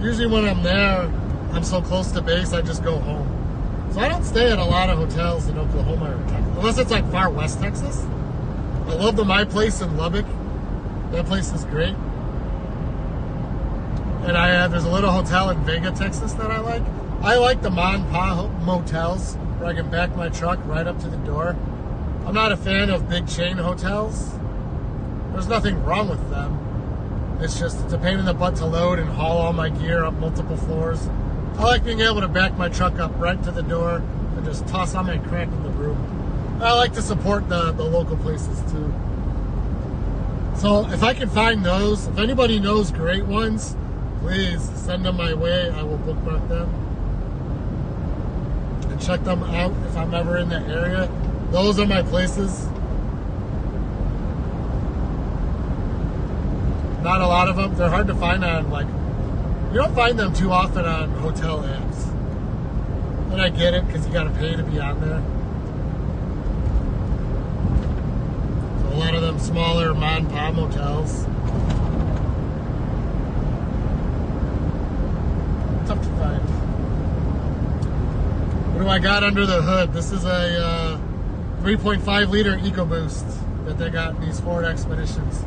Usually when I'm there, I'm so close to base, I just go home. So I don't stay at a lot of hotels in Oklahoma or Texas, unless it's like far west Texas. I love the My Place in Lubbock. That place is great. And there's a little hotel in Vega, Texas that I like. I like the Mon Pa motels where I can back my truck right up to the door. I'm not a fan of big chain hotels. There's nothing wrong with them. It's a pain in the butt to load and haul all my gear up multiple floors. I like being able to back my truck up right to the door and just toss all my crap in the room. I like to support the local places too. So if I can find those, if anybody knows great ones, please send them my way. I will bookmark them and check them out if I'm ever in the area. Those are my places. Not a lot of them. They're hard to find on, you don't find them too often on hotel apps. And I get it because you got to pay to be on there. So a lot of them smaller Mon Pa motels. Tough to find. What do I got under the hood? This is a 3.5 liter EcoBoost that they got in these Ford Expeditions.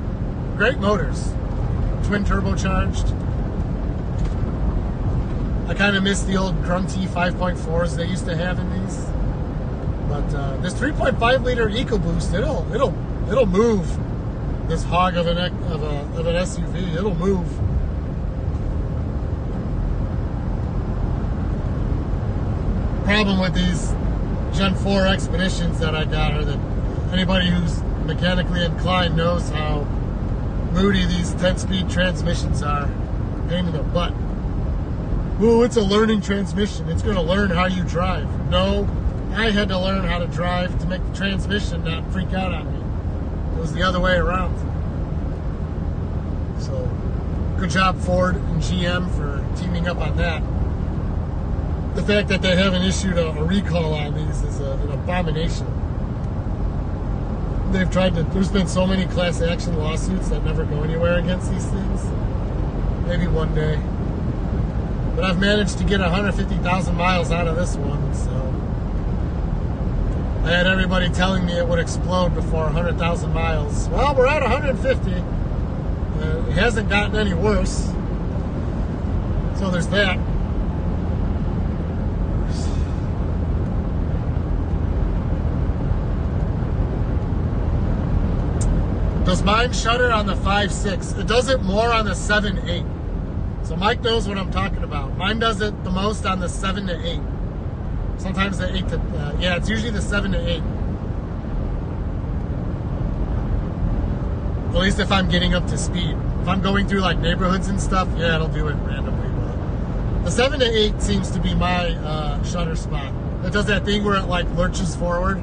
Great motors, twin turbocharged. I kind of miss the old grunty 5.4s they used to have in these. But this 3.5 liter EcoBoost, it'll move this hog of an SUV. It'll move. Problem with these Gen 4 Expeditions that I got are that anybody who's mechanically inclined knows how moody these 10-speed transmissions are. Pain in the butt. Ooh, it's a learning transmission. It's going to learn how you drive. No, I had to learn how to drive to make the transmission not freak out on me. It was the other way around. So, good job Ford and GM for teaming up on that. The fact that they haven't issued a recall on these is an abomination. They've tried to, there's been so many class action lawsuits that never go anywhere against these things. Maybe one day. But I've managed to get 150,000 miles out of this one, so. I had everybody telling me it would explode before 100,000 miles. Well, we're at 150. It hasn't gotten any worse. So there's that. Does mine shutter on the 5.6? It does it more on the 7.8. So Mike knows what I'm talking about. Mine does it the most on the 7 to 8. Sometimes the 8 to, yeah, it's usually the 7 to 8. At least if I'm getting up to speed. If I'm going through like neighborhoods and stuff, yeah, it'll do it randomly. But the 7 to 8 seems to be my shutter spot. It does that thing where it like lurches forward,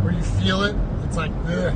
where you feel it. It's like, ugh.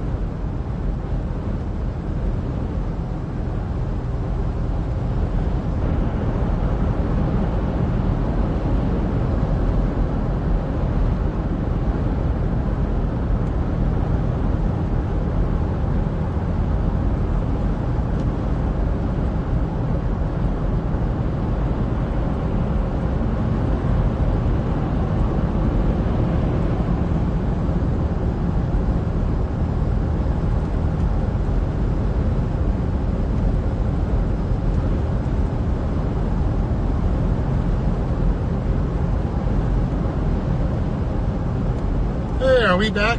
be back.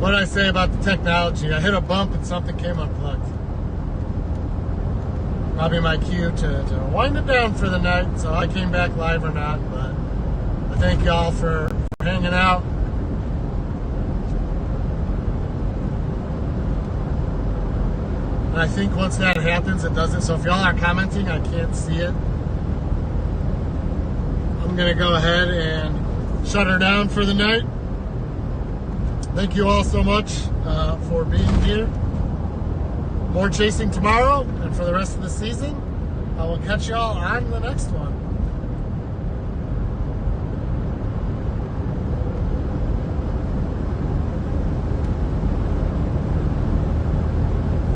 What did I say about the technology? I hit a bump and something came unplugged. Probably my cue to wind it down for the night, so I came back live or not, but I thank y'all for hanging out. And I think once that happens, it doesn't. So if y'all are commenting, I can't see it. I'm going to go ahead and shut her down for the night. Thank you all so much for being here. More chasing tomorrow, and for the rest of the season, I will catch y'all on the next one.